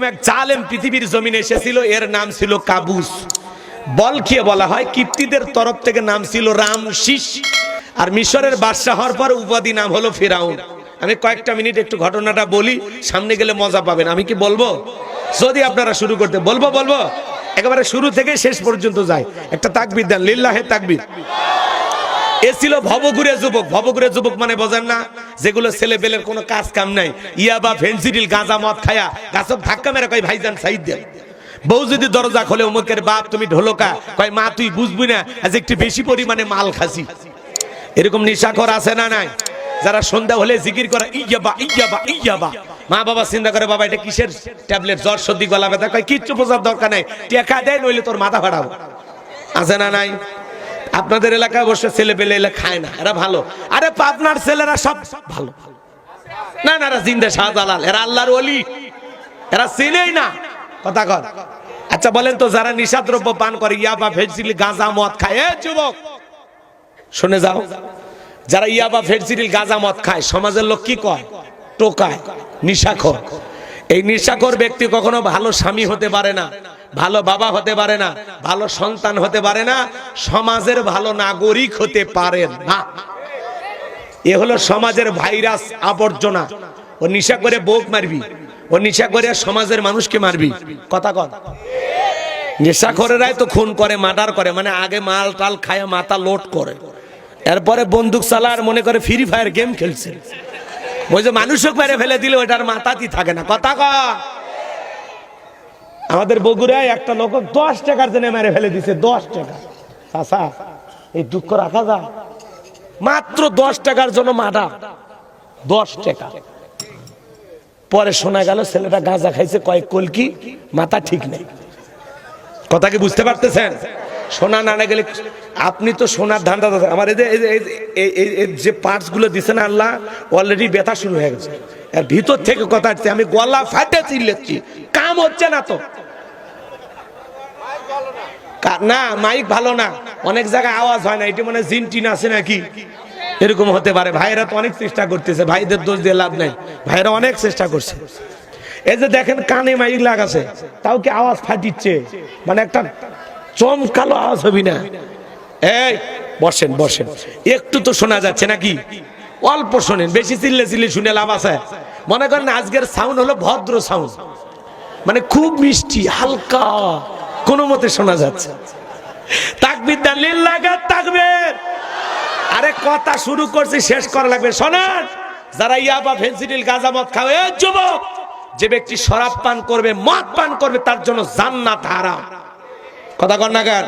এক জালেম পৃথিবীর জমিনে এসেছিল, এর নাম ছিল কাবুস। বল খেয়ে বলা হয়, কিপ্তিদের তরফ থেকে নাম ছিল রামশিস। আর মিশরের বাদশা হওয়ার পর উপাধি নাম হলো ফিরাউন। আমি কয়েকটা মিনিট একটু ঘটনাটা বলি, সামনে গেলে মজা পাবেন। আমি কি বলবো? যদি আপনারা শুরু করতে বলবো একেবারে শুরু থেকে শেষ পর্যন্ত যায়। একটা তাকবীর দেন, লিল্লাহে তাকবীর। এ ছিল ভবঘুরে যুবক। ভবঘুরে যুবক মানে বোঝেন না, যেগুলো ছেলে পেলের কোনো কাজ কাম নাই, ইয়াবা ফেন্সিডিল গাঁজা মদ খায়া গাছক ধাক্কা মেরে কয় ভাইজান সাইড দেন। বউ যদি দরজা খোলে, অমুকের বাপ তুমি ঢোলকা, কয় মা তুই বুঝবি না আজ একটু বেশি পরিমাণে মাল খাসি। এরকম নেশাখোর আছে না নাই? যারা সন্ধ্যা হলে জিকির করে ইয়াবা ইয়াবা ইয়াবা, মা বাবা চিন্তা করে বাবা এটা কিসের ট্যাবলেট, জ্বর সর্দি গলা ব্যথা, কয় কিচ্ছু বোঝার দরকার নাই, টেকা দেয় নইলে তোর মাথা ফাটাবো। আছে না নাই? আপনাদের এলাকায় অবশ্য ছেলে পেলে এলে খায় না, এরা ভালো। আরে পাবনার ছেলেরা সব ভালো না, না এরা জিন্দা শাহজালাল, এরা আল্লাহর ওলি, এরা চিনেই না কথা কর। আচ্ছা বলেন তো, যারা নিশাদ্রব্য পান করে, ইয়াবা ফেন্সিডিল গাঁজা মদ খায়, এ যুবক শুনে যাও, যারা ইয়াবা ফেন্সিডিল গাঁজা মদ খায়, সমাজের লোক কি কয়? টোকায়, নিশাখোর। এই নিশাখোর ব্যক্তি কখনো ভালো স্বামী হতে পারে না, ভালো বাবা হতে পারে না, ভালো সন্তান হতে পারে না, সমাজের ভালো নাগরিক হতে পারে না। এ হলো সমাজের ভাইরাস, আবর্জনা। ও নিশা করে বউক মারবি, ও নিশা করে সমাজের মানুষকে মারবি। কথা কথা নেশাখোরেরাই তো খুন করে, মার্ডার করে, মানে আগে মাল টাল খায় মাথা লোড করে, এরপরে বন্দুক চালার মনে করে ফ্রি ফায়ার গেম খেলছে। ওই যে মানুষকে মেরে ফেলে দিলে ওটার মাথাতেই থাকে না। কথা কয় আমাদের বগুড়ায় একটা লোক 10 টাকার জন্য মেরে ফেলে দিছে। 10 টাকা, চাচা এই দুঃখ রাখা যায়? মাত্র 10 টাকার জন্য মার্ডার, 10 টাকা। পরে শোনা গেল ছেলেটা গাঁজা খাইছে কয়েক কলকি, মাথা ঠিক নেই। কথা কি বুঝতে পারতেছেন? সোনা না গেলে আপনি তো সোনার ধান্দা, আমার এই যে পার্টস গুলো দিছে না আল্লাহ, অলরেডি ব্যথা শুরু হয়ে গেছে। এর ভিতর থেকে কথা হচ্ছে, আমি গলা ফাটে চিল্লাচ্ছি, কাম হচ্ছে না তো। না মাইক ভালো না, অনেক জায়গায় আওয়াজ হয় না, এটি মনে জিন টিন আছে নাকি, এরকম হতে পারে। ভাইরা তো অনেক চেষ্টা করতেছে, ভাইদের দোষ দিয়ে লাভ নাই, ভাইরা অনেক চেষ্টা করছে। এই যে দেখেন কানে মাইক লাগাছে, তাও কি আওয়াজ ফাটিচ্ছে, মানে একটা চমকালো আওয়াজ হবি না। এই বসেন বসেন, একটু তো শোনা যাচ্ছে নাকি? অল্প শোনেন, বেশি চিল্লে চিল্লে শুনে লাভ আছে? মনে করেন আজকের সাউন্ড হলো ভদ্র সাউন্ড, মানে খুব মিষ্টি হালকা, কোন মতে শোনা যাচ্ছে। তাকবীর দেন, লিল্লাহি তাকবীর। আরে কথা শুরু করছি, শেষ করা লাগবে। শোনেন, যারা ইয়াবা ফেন্সিডিল গাঁজা মদ খাবে, এই যুবক, যে ব্যক্তি শরাব পান করবে, মদ পান করবে, তার জন্য জান্নাত হারাম। কথা কর না কার?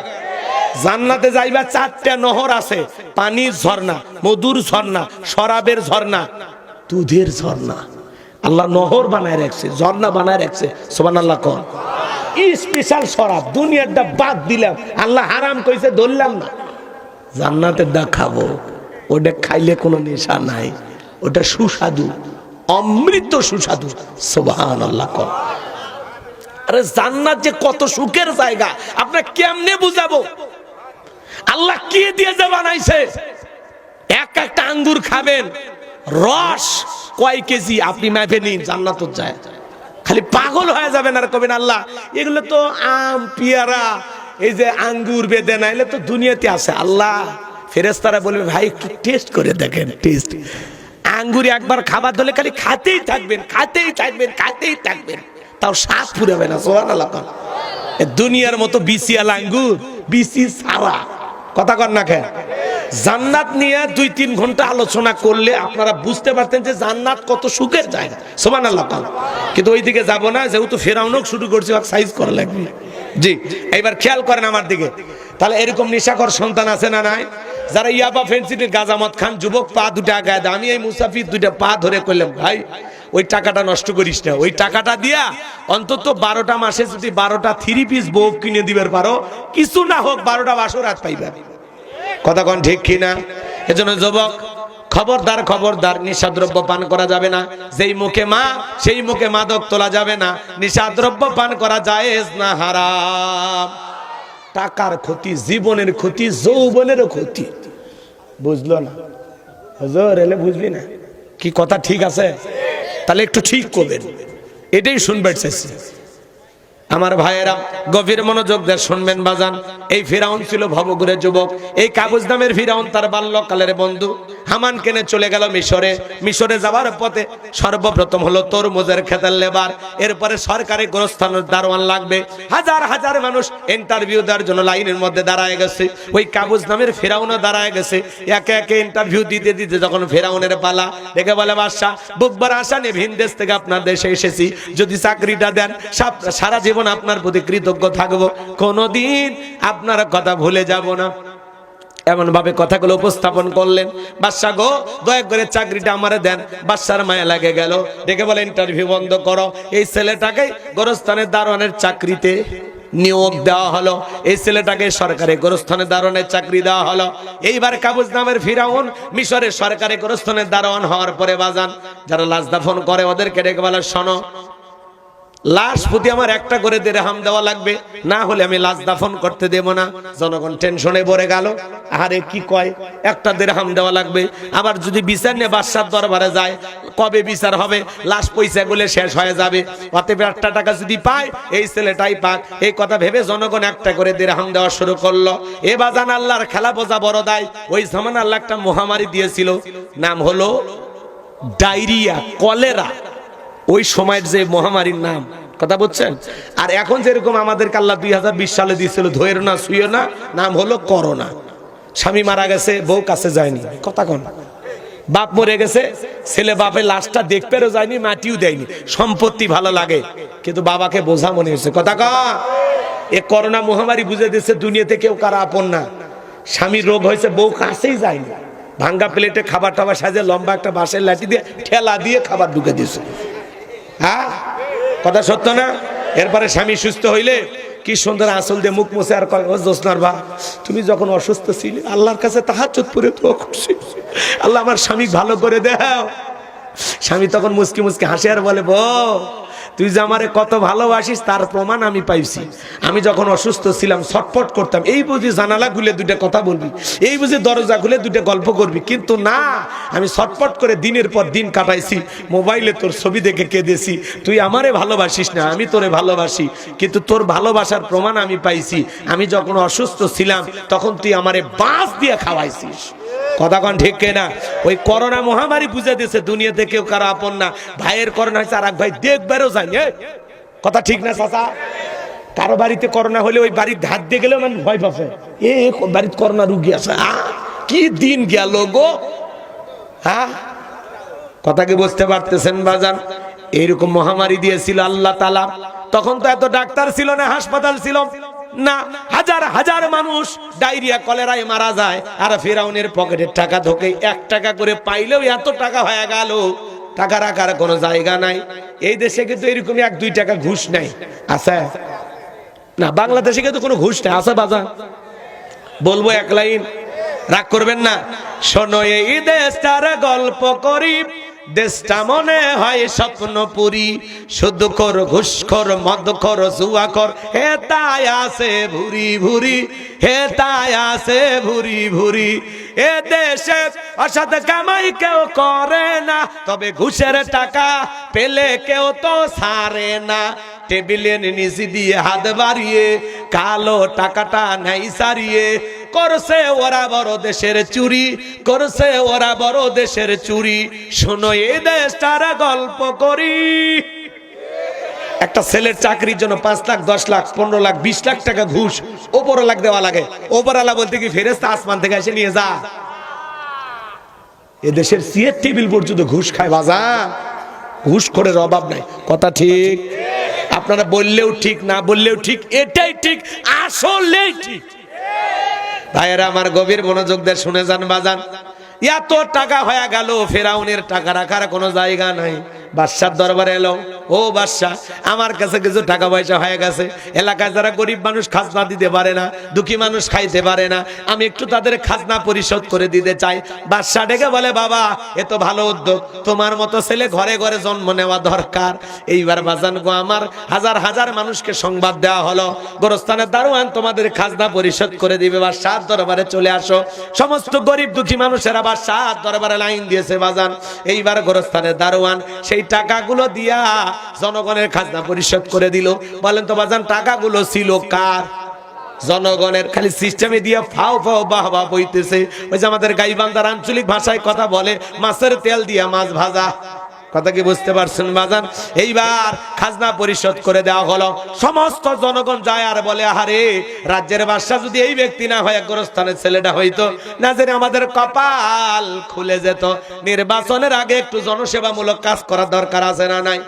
জান্নাতে যাইবা 4টা নহর আছে, পানির ঝর্ণা, মধুর ঝর্ণা, শরাবের ঝর্ণা, দুধের ঝর্ণা। আল্লাহ নহর বানায় রাখছে, ঝর্ণা বানায় রাখছে। সুবহানাল্লাহ কর। স্পেশাল শরাব, দুনিয়ারটা বাদ দিলাম, আল্লাহ হারাম কইছে ধরলাম না, জান্নাতের দা খাবো। ওটা খাইলে কোনো নেশা নাই, ওটা সুস্বাদু, অমৃত সুস্বাদু। সুবহানাল্লাহ কর। আরে জান্নাত যে কত সুখের জায়গা, আপনার কেমনে বুঝাবো? আল্লাহ কি দিয়ে যে বানাইছে। একটা আঙ্গুর খাবেন, রস কয় কেজি আপনি মাপে নিন, জান্নাত যায়। খালি পাগল হয়ে যাবেন আর কবেন আল্লাহ এগুলো তো আম পেয়ারা, এই যে আঙ্গুর বেদেনা, এগুলো তো দুনিয়াতে আছে। আল্লাহ ফেরেশতারা বলবে ভাই একটু টেস্ট করে দেখেন, টেস্ট। আঙ্গুর একবার খাবার ধরলে খালি খাতেই থাকবেন, খাতেই থাকবেন, খাতেই থাকবেন, তাও স্বাদ ফুরাবে না। সুবহানাল্লাহ। দুনিয়ার মতো বিসিয়াল আঙ্গুর, বিসি সারা। কথা কর না কেন? জান্নাত নিয়ে 2-3 ঘন্টা আলোচনা করলে আপনারা বুঝতে পারতেন যে জান্নাত কত সুখের জায়গা। সুবহানাল্লাহ। কিন্তু ওই দিকে যাব না, যেহেতু ফেরাউনও শুরু করছে, সাইজ করা লাগবে। জি, এবার খেয়াল করেন আমার দিকে। তাহলে এরকম নেশাখোর সন্তান আছে না নাই? যারা ইয়াবা ফেন্সিডিল গাঁজা মদ খান, যুবক পা দুটা আগায় দেয়। আমি এই মুসাফির 2টা পা ধরে করলাম, ভাই ওই টাকাটা নষ্ট করিস না, ওই টাকাটা দিয়া অন্তত 12টা মাসে যদি 12টা 3 পিস বউ কিনে দিবার পারো, কিছু না হোক 12টা বাসর রাত পাইবা। কথা কোন ঠিক কিনা? এজন্য যুবক খবরদার, খবরদার, নিশাদ্রব্য পান করা যাবে না। যেই মুখে মা, সেই মুখে মাদক তোলা যাবে না। নিশাদ্রব্য পান করা জায়েজ না, হারাম। টাকার ক্ষতি, জীবনের ক্ষতি, যৌবনেরও ক্ষতি। বুঝলো না হুজুর? এলে বুঝলি না কি কথা? ঠিক আছে, তাহলে একটু ঠিক করবেন, এটাই শুনবে চাইছি। আমার ভাইয়েরা গভীর মনোযোগ দিয়ে শুনবেন বাজান। এই ফিরাউন ছিল ভবঘুরে যুবক। এই কাবুজ নামের ফিরাউন তার বাল্যকালের বন্ধু হামান কেনে চলে গেল মিশরে। মিশরে যাওয়ার পথে সর্বপ্রথম হলো তরমুজের খেতের লেবার, এরপরে সরকারি গোরস্থানের দারোয়ান লাগবে। হাজার হাজার মানুষ ইন্টারভিউ দেওয়ার জন্য লাইনের মধ্যে দাঁড়ায় গেছে। ওই কাবুজ নামের ফিরাউনও দাঁড়ায় গেছে। একে একে ইন্টারভিউ দিতে দিতে যখন ফিরাউনের পালা, দেখে বলে বাদশা, বুকবার আশা নিয়ে ভিন দেশ থেকে আপনার দেশে এসেছি, যদি চাকরিটা দেন সারা জীবন আপনার প্রতি কৃতজ্ঞ থাকবো, কোনোদিন আপনার কথা ভুলে যাব না। এমন ভাবে কথাগুলো উপস্থাপন করলেন। বাদশা গো, দয়া করে চাকরিটা আমারে দেন। বাদশার মায়া লাগে গেল, ডেকে বলে ইন্টারভিউ বন্ধ করো। এই ছেলেটাকে গোরস্থানের দারোয়ানের চাকরিতে নিয়োগ দেওয়া হলো। এই ছেলেটাকে সরকারি গোরস্থানের দারোয়ানের চাকরি দেওয়া হলো। এইবার কাবুজ নামের ফিরাউন মিশরের সরকারি গোরস্থানের দারোয়ান হওয়ার পরে বাজান, যারা লাশ দাফন করে ওদেরকে ডেকে বলে, শোনো, লাশ প্রতি আমার একটা করে দিরহাম দেওয়া লাগবে, না হলে আমি লাশ দাফন করতে দেব না। জনগণ টেনশনে ভরে গেল, আরে কি কয়, একটা দিরহাম দেওয়া লাগবে। আবার যদি বিচার নিয়ে বাদশার দরবারে যায়, কবে বিচার হবে, লাশ পয়সা গুলো শেষ হয়ে যাবে, অতএব একটা টাকা যদি পায় এই ছেলেটাই পাক। এই কথা ভেবে জনগণ একটা করে দিরহাম দেওয়া শুরু করলো। এ বাজান, আল্লাহর খেলা বোঝা বড় দায়। ওই জামান আল্লাহ একটা মহামারী দিয়েছিল, নাম হলো ডায়রিয়া, কলেরা। ওই সময়ের যে মহামারীর নাম, কথা বলছেন। আর এখন যেরকম আমাদেরকে আল্লাহ 2020 সালে দিয়েছিল, ধৈর্য না শুয়ে না, নাম হলো করোনা। স্বামী মারা গেছে, বউ কাছে যায়নি, কথা কন। বাপ মরে গেছে, ছেলে বাপের লাশটা দেখতেও যায়নি, মাটিও দেয়নি। সম্পত্তি ভালো লাগে, কিন্তু বাবাকে বোঝা মনে হয়েছে, কথা কন। এ করোনা মহামারী বুঝে দিচ্ছে দুনিয়াতে কেউ কারা আপন না। স্বামীর রোগ হয়েছে, বউ কাছেই যায়নি, ভাঙ্গা প্লেটে খাবার টাবার সাজে লম্বা একটা বাঁশের লাঠি দিয়ে ঠেলা দিয়ে খাবার ঢুকে দিয়েছে। হ্যাঁ, কথা সত্য না? এরপরে স্বামী সুস্থ হইলে কি সুন্দর আঁচল দিয়ে মুখ মুছে আর কয়, ও জোসনার বা, তুমি যখন অসুস্থ ছিলে আল্লাহর কাছে তাহাজ্জুদ পড়ে দোয়া করছি, আল্লাহ আমার স্বামী ভালো করে দাও। স্বামী তখন মুচকি মুচকি হাসি আর বলে, বউ, তুই যে আমারে কত ভালোবাসিস তার প্রমাণ আমি পাইছি। আমি যখন অসুস্থ ছিলাম ছটফট করতাম, এই বুঝি জানালা খুলে দুইটা কথা বলবি, এই বুঝি দরজা খুলে দুইটা গল্প করবি, কিন্তু না, আমি ছটফট করে দিনের পর দিন কাটাইছি, মোবাইলে তোর ছবি দেখে কেঁদেছি। তুই আমারে ভালোবাসিস না, আমি তোরে ভালোবাসি, কিন্তু তোর ভালোবাসার প্রমাণ আমি পাইছি। আমি যখন অসুস্থ ছিলাম তখন তুই আমারে বাঁশ দিয়ে খাওয়াইছিস, কথা কন ঠিক কিনা? ওই করোনা মহামারী বুঝে দিয়েছে দুনিয়াতে কেউ কারো আপন না। ভাইয়ের করোনা হয়েছে, আর এক ভাই দেখবারও যায়নি, কথা ঠিক না চাচা? কারো বাড়িতে করোনা হলে ওই বাড়ির ধার দিয়ে গেলেও মানে ভয় পাবে, এ বাড়িতে করোনা রুগী আছে, কি দিন গেল গো। হ্যাঁ, কথা কি বুঝতে পারতেছেন বাজান? এইরকম মহামারী দিয়েছিল আল্লাহ তাআলা। তখন তো এত ডাক্তার ছিল না, হাসপাতাল ছিল না, হাজার হাজার মানুষ ডায়রিয়া কলেরায় মারা যায়। আর ফিরাউনের পকেটের টাকা ঢোকে, 1 টাকা করে পাইলেও এত টাকা হয়ে গেল, টাকা রাখার কোনো জায়গা নাই। এই দেশে কিন্তু এরকম 1-2 টাকা ঘুষ নাই, আছে না? বাংলাদেশে কিন্তু কোনো ঘুষ নাই, আছে বাজার? বলবো এক লাইন, রাগ করবেন না। শোনো, এই দেশটার গল্প করি, দেশটা মনে হয় স্বপ্নপুরী, শুধু কর ঘুষখোর মদখোর জুয়াখোর, হে তাই আছে ভুরি ভুরি, হে তাই আছে ভুরি ভুরি। এ দেশে অসৎ কামাই কেউ করে না, তবে ঘুষের টাকা পেলে কেউ তো ছাড়ে না। টেবিলের নিচে দিয়ে হাত বাড়িয়ে কালো টাকাটা নাই সারিয়ে, করছে ওরা বড় দেশের চুরি, করছে ওরা বড় দেশের চুরি। শোনো, এই দেশটার গল্প করি। একটা ছেলের চাকরির জন্য 5 লাখ 10 লাখ 15 লাখ 20 লাখ টাকা ঘুষ ওপরওয়ালা দেওয়া লাগে। ওপরওয়ালা বলতে কি ফেরেশতা আসমান থেকে এসে নিয়ে যা? এদেশের চেয়ার টেবিল পর্যন্ত ঘুষ খায় বাজার, ঘুষ করে অভাব নাই, কথা ঠিক? আপনারা বললেও ঠিক, না বললেও ঠিক, এটাই ঠিক, আসলেই ঠিক। ভাইয়েরা আমার, গভীর মনোযোগ দিয়ে শুনে যান বাজান। এত টাকা হয়ে গেল, ফেরাউনের টাকা রাখার কোনো জায়গা নাই। বাদশার দরবারে এলো, ও বাদশা, আমার কাছে কিছু টাকা পয়সা হয়ে গেছে, এলাকায় যারা গরিব মানুষ খাজনা দিতে পারে না, দুঃখী মানুষ খাইতে পারে না, আমি একটু তাদের খাজনা পরিশোধ করে দিতে চাই। বাদশা ডেকে বলে, বাবা, এ তো ভালো উদ্যোগ, তোমার মতো ছেলে ঘরে ঘরে জন্ম নেওয়া দরকার। এইবার বাজান গো আমার, হাজার হাজার মানুষকে সংবাদ দেওয়া হলো, গোরস্থানের দারোয়ান তোমাদের খাজনা পরিশোধ করে দিবে, বাদশার দরবারে চলে আসো। সমস্ত গরিব দুঃখী মানুষেরা বাদশার দরবারে লাইন দিয়েছে বাজান। এইবার গোরস্থানের দারোয়ান সেই টাকাগুলো দিয়া জনগণের খাজনা পরিশোধ করে দিল। বলেন তো বাজান টাকাগুলো ছিল কার? জনগণের। খালি সিস্টেমে দিয়ে ফাও ফাও বাহবা বইতেছে। ওই যে আমাদের গাইবান্ধার আঞ্চলিক ভাষায় কথা বলে, মাছের তেল দিয়া মাছ ভাজা। কথা কি বুঝতে পারছেন বাজান? এইবার খাজনা পরিশোধ করে দেওয়া হলো। সমস্ত জনগণ যায় আর বলে, আহারে রাজ্যের বাদশা যদি এই ব্যক্তি না হয়, গোরস্থানের ছেলেটা হইতো, না জানি আমাদের কপাল খুলে যেত। নির্বাচনের আগে একটু জনসেবামূলক কাজ করার দরকার আছে না নাই?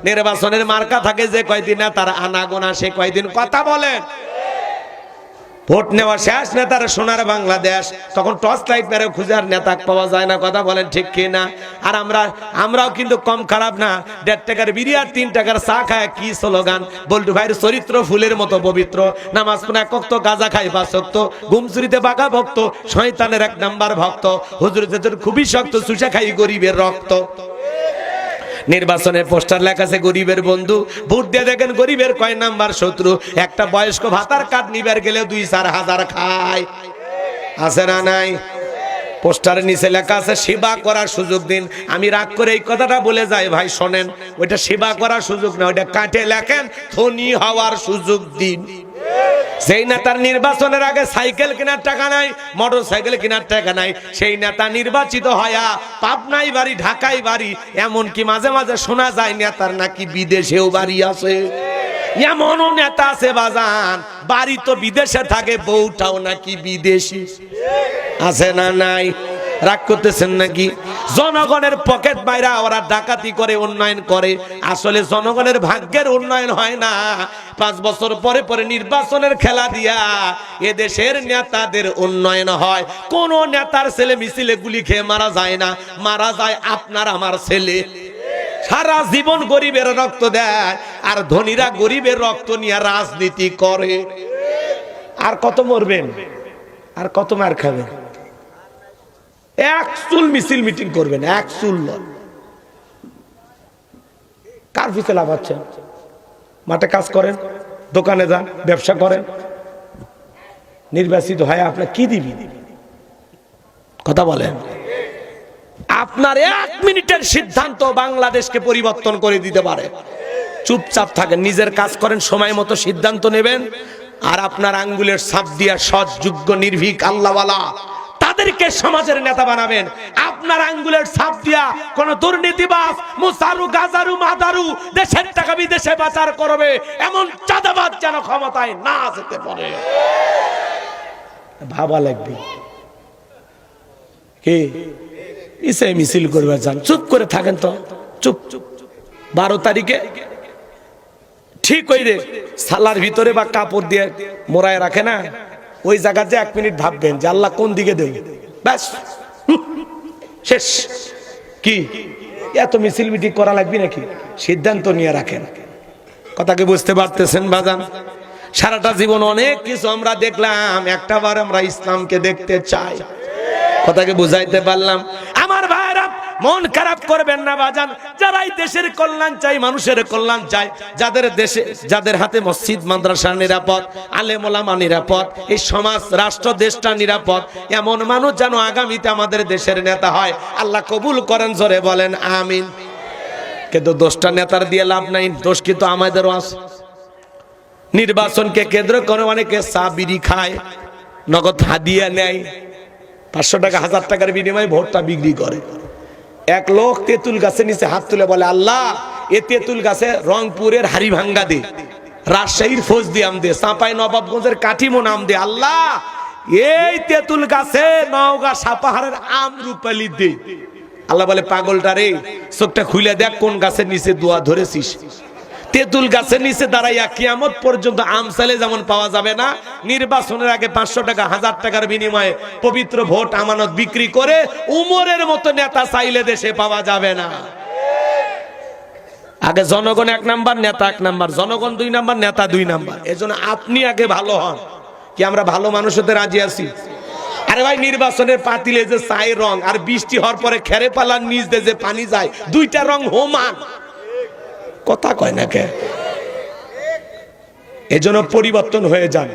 নির্বাচনের মার্কা থাকে যে কয়দিন না তার আনাগোনা, সে কয়দিন কথা বলেন। ভোট নেওয়া শেষ, নেতারা সোনার বাংলাদেশ, তখন টর্চ লাইট মেরে খুঁজার নেতা পাওয়া যায় না। কথা বলেন ঠিক কি না? আর আমরাও কিন্তু কম খারাপ না। 1.5 টাকার বিড়ি আর 3 টাকার চা খায় কি স্লোগান! বল্টু ভাইয়ের চরিত্র ফুলের মতো পবিত্র, নামাজ পড়ে 1 ওয়াক্ত, গাঁজা খাই 5 ওয়াক্ত, ঘুম চুরিতে বাঁকা ভক্ত, শয়তানের 1 নাম্বার ভক্ত, হুজুর খুবই শক্ত, চুষা খাই গরিবের রক্ত। নির্বাচনের পোস্টার লেখা আছে গরিবের বন্ধু, ভোট দিয়ে দেখেন গরিবের কয় নাম্বার শত্রু। একটা বয়স্ক ভাতার কার্ড নিবার গেলে 2-4 হাজার খায়, আছে না নাই? পোস্টারের নিচে লেখা আছে সেবা করার সুযোগ দিন। আমি রাগ করে এই কথাটা বলে যাই, ভাই শোনেন, ওইটা সেবা করার সুযোগ না, ওইটা কাটে লেখেন ধনী হওয়ার সুযোগ দিন। সেই নেতার নির্বাচনের আগে সাইকেল কেনার টাকা নাই, মোটর সাইকেল কেনার টাকা নাই, সেই নেতা নির্বাচিত হয়া পাবনায় বাড়ি, ঢাকায় বাড়ি, এমনকি মাঝে মাঝে শোনা যায় নেতার নাকি বিদেশেও বাড়ি আছে। এমনও নেতা আছে বাজান, বাড়ি তো বিদেশে থাকে, বউটাও নাকি বিদেশি, আছে না নাই? রাগ করতেছেন নাকি? জনগণের পকেট বাইরা ওরা ডাকাতি করে, উন্নয়ন করে। আসলে জনগণের ভাগ্যের উন্নয়ন হয় না। 5 বছর পরে পরে নির্বাচনের খেলা দিয়া এদেশের নেতাদের উন্নয়ন হয়। কোন নেতার ছেলে মিছিলে গুলি খেয়ে মারা যায় না, মারা যায় আপনার আমার ছেলে। সারা জীবন গরিবের রক্ত দেয়, আর ধনীরা গরিবের রক্ত নিয়ে রাজনীতি করে। আর কত মরবেন, আর কত মার খাবেন? 1 চুল মিছিল মিটিং করবেন, 1 চুল নয়। কার পিছে লাভ হচ্ছে? মাঠে কাজ করেন, দোকানে যান, ব্যবসা করেন, নির্বাচিত হয় আপনার কি দিবি? কথা বলেন। আপনার 1 মিনিটের সিদ্ধান্ত বাংলাদেশকে পরিবর্তন করে দিতে পারে। চুপচাপ থাকেন, নিজের কাজ করেন, সময় মতো সিদ্ধান্ত নেবেন, আর আপনার আঙ্গুলের ছাপ দিয়া সৎ, যোগ্য, নির্ভীক, আল্লাহওয়ালা তাদেরকে সমাজের নেতা বানাবেন। আপনার আঙ্গুলের ছাপ দিয়া কোন দুর্নীতিবাজ, মুসারু, গাজারু, মাদারু দেশের টাকা বিদেশে পাচার করবে এমন চাঁদাবাজ যেন ক্ষমতায় না যেতে পারে। ভাবা লাগবে। কি ইসে মিছিল করবে যান, চুপ করে থাকেন তো, চুপ। 12 তারিখে ঠিক ওই রে সালার ভিতরে বা কাপড় দিয়ে মোড়ায় রাখে না, ওই জায়গাতে 1 মিনিট ভাববেন যে আল্লাহ কোন দিকে দেবে, ব্যাস শেষ। কি এত মিছিল মিটিং করা লাগবে নাকি? সিদ্ধান্ত নিয়ে রাখেন। কথাকে বুঝতে পারতেছেন বাজান? সারাটা জীবন অনেক কিছু আমরা দেখলাম, একটাবার আমরা ইসলামকে দেখতে চাই। কথাকে বুঝাইতে পারলাম? আমার ভাইরা মন খারাপ করবেন না বাজান। যারা এই দেশের কল্যাণ চাই, মানুষের কল্যাণ চাই, যাদের হাতে মসজিদ মাদ্রাসা নিরাপদ, আলেম ওলামা নিরাপদ, এই সমাজ রাষ্ট্র দেশটা নিরাপদ, এমন মানুষ যেন আগামীতে আমাদের দেশের নেতা হয়। আল্লাহ কবুল করেন, জোরে বলেন আমিন। কিন্তু দোষটা নেতার দিয়ে লাভ নাই, দোষ কিন্তু আমাদেরও আছে। নির্বাচনকে কেন্দ্র করে অনেকে চা বিড়ি খায়, নগদ হাদিয়া নেয়, 500 টাকা 1000 টাকার বিনিময়ে ভোটটা বিক্রি করে। 1 লোক তেঁতুল গাছের নিচে হাত তুলে বলে, আল্লাহ এ তেঁতুল গাছে রংপুরের হাড়িভাঙ্গা দে, রাজশাহীর ফৌজদিয়াম দে, চাঁপাই নবাবগঞ্জের কাঠিমো নাম দে, আল্লাহ এই তেঁতুল গাছে নওগাঁ সাপাহারের আম রূপালি দে। আল্লাহ বলে, পাগলটা রে, চোখটা খুলে দেখ কোন গাছের নিচে দোয়া ধরেছিস। তেঁতুল গাছের নিচে দাঁড়াইয়া কিয়ামত পর্যন্ত আম চাইলে যেমন পাওয়া যাবে না, নির্বাচনের আগে 500 টাকা 1000 টাকার বিনিময়ে পবিত্র ভোট আমানত বিক্রি করে উমরের মতো নেতা চাইলে দেশে পাওয়া যাবে না। আগে জনগণ 1 নাম্বার, নেতা 1 নাম্বার, জনগণ 2 নাম্বার, নেতা 2 নাম্বার। এজন্য আপনি আগে ভালো হন। কি আমরা ভালো মানুষ হতে রাজি আছি? আরে ভাই, নির্বাচনের পাতিলে যে চাই রং, আর বৃষ্টি হওয়ার পরে খেরে পালার নিচ দিয়ে যে পানি যায়, 2টা রং সমান। কথা কয় না কে? এজন্য পরিবর্তন হয়ে যান।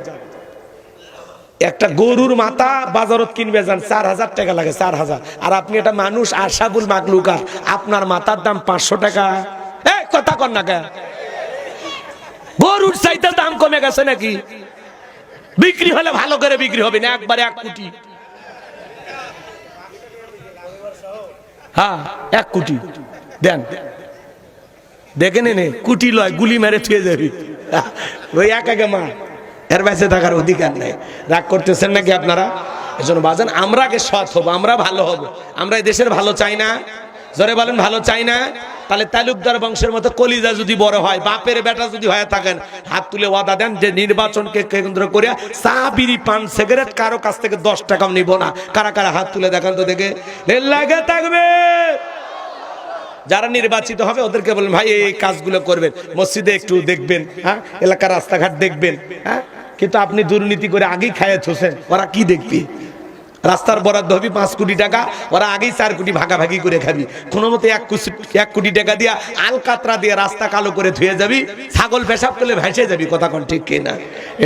একটা গরুর মাথা বাজারত কিনবে যান, 4000 টাকা লাগে, 4000। আর আপনি একটা মানুষ, আশাবুল মাকলুকাত, আপনার মাথার দাম 500 টাকা। কথা কর না কে? গরুর চাইতে দাম কমে গেছে নাকি? বিক্রি হলে ভালো করে বিক্রি হবে না, একবারে 1 কোটি। হ্যাঁ 1 কোটি দেন, দেখে নে কুটি লয়, গুলি মেরে থুয়ে যাবি ওই একাকে মা, এর বেঁচে থাকার অধিকার নেই। রাগ করতেছেন নাকি আপনারা? এজন্য বাজান আমরা আগে সৎ হবো, আমরা ভালো হব। আমরা এই দেশের ভালো চাই না? জোরে বলেন ভালো চাই না? তাহলে তালুকদার বংশের মতো কলিজা যদি বড় হয়, বাপের বেটা যদি হয়ে থাকেন, হাত তুলে ওয়াদা দেন যে নির্বাচনকে কেন্দ্র করে চা বিড়ি পান সিগারেট কারো কাছ থেকে 10 টাকাও নিব না। কারা কারা হাত তুলে দেখান তো দেখে। লাগে থাকবে যারা নির্বাচিত হবে ওদেরকে বলেন ভাই এই কাজগুলো করবেন, মসজিদে একটু দেখবেন, হ্যাঁ এলাকার রাস্তাঘাট দেখবেন। হ্যাঁ কিন্তু আপনি দুর্নীতি করে আগেই খাইয়ে থোছেন, ওরা কি দেখবি? রাস্তার বরাদ্দ হবি 5 কোটি টাকা, ওরা আগেই 4 কোটি ভাগাভাগি করে খাবি। কোনো মতে 1 কোটি টাকা দিয়া আলকাতরা দিয়ে রাস্তা কালো করে ধুয়ে যাবি, ছাগল পেশাব করলে ভেসে যাবি। কথা কোন ঠিক কিনা?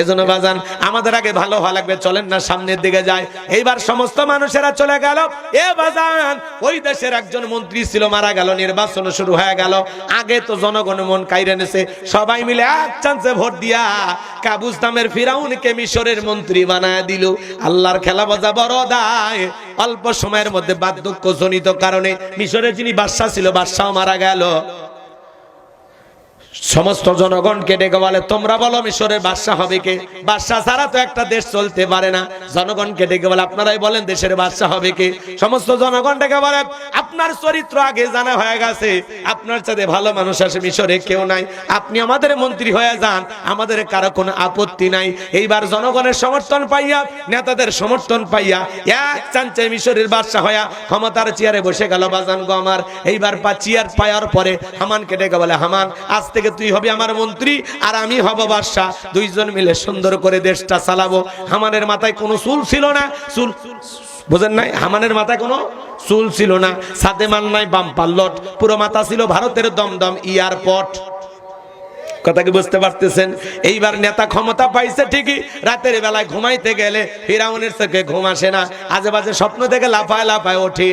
এজন্য বাজান আমাদের আগে ভালো হওয়া লাগবে। চলেন না সামনের দিকে যায়। এইবার সমস্ত মানুষেরা চলে গেল। এ বাজান ওই দেশের একজন মন্ত্রী ছিল, মারা গেল, নির্বাচন শুরু হয়ে গেল। আগে তো জনগণ মন কাইরে নেছে, সবাই মিলে এক চান্সে ভোট দিয়া কাবুস নামের ফিরাউনকে মিশরের মন্ত্রী বানায় দিল। আল্লাহর খেলা বাজা বড়। অল্প সময়ের মধ্যে বার্ধক্যজনিত কারণে মিশরের যিনি বাদশা ছিল, বাদশাও মারা গেল। সমস্ত জনগণকে ডেকে বলে তোমরা বলো মিশরের বাদশা হবে কে? বাদশা ছাড়া তো একটা দেশ চলতে পারে না। জনগণকে ডেকে বলে আপনারাই বলেন দেশের বাদশা হবে কে? সমস্ত জনগণ ডেকে বলে আপনার চরিত্র আগে জানা হয়ে গেছে, আপনার সাথে ভালো মানুষ আসে মিশরে কেউ নাই, আপনি আমাদের মন্ত্রী হয়ে যান, আমাদের কারো কোনো আপত্তি নাই। এইবার জনগণের সমর্থন পাইয়া, নেতাদের সমর্থন পাইয়া এক চান্সে মিশরের বাদশা হইয়া ক্ষমতার চেয়ারে বসে গেল। বাজান গো আমার, এইবার চেয়ার পাওয়ার পরে হামানকে ডেকে বলে হামান আজ থেকে তুই হবি আমার মন্ত্রী আর আমি হব বাদশা, দুইজন মিলে সুন্দর করে দেশটা চালাবো। হামানের মাথায় কোনো চুল ছিল না, চুল বুঝেন নাই? হামানের মাথায় কোনো চুল ছিল না, সাদে মান নাই, বাম পাল্লট, পুরো মাথা ছিল ভারতের দমদম এয়ারপোর্ট। কথা কি বুঝতে পারতেছেন? এইবার নেতা ক্ষমতা পাইছে ঠিকই, রাতের বেলায় ঘুমাইতে গেলে ফিরাউনের চোখে ঘুম আসে না, আজে বাজে স্বপ্ন দেখে লাফায় লাফায় ওঠে।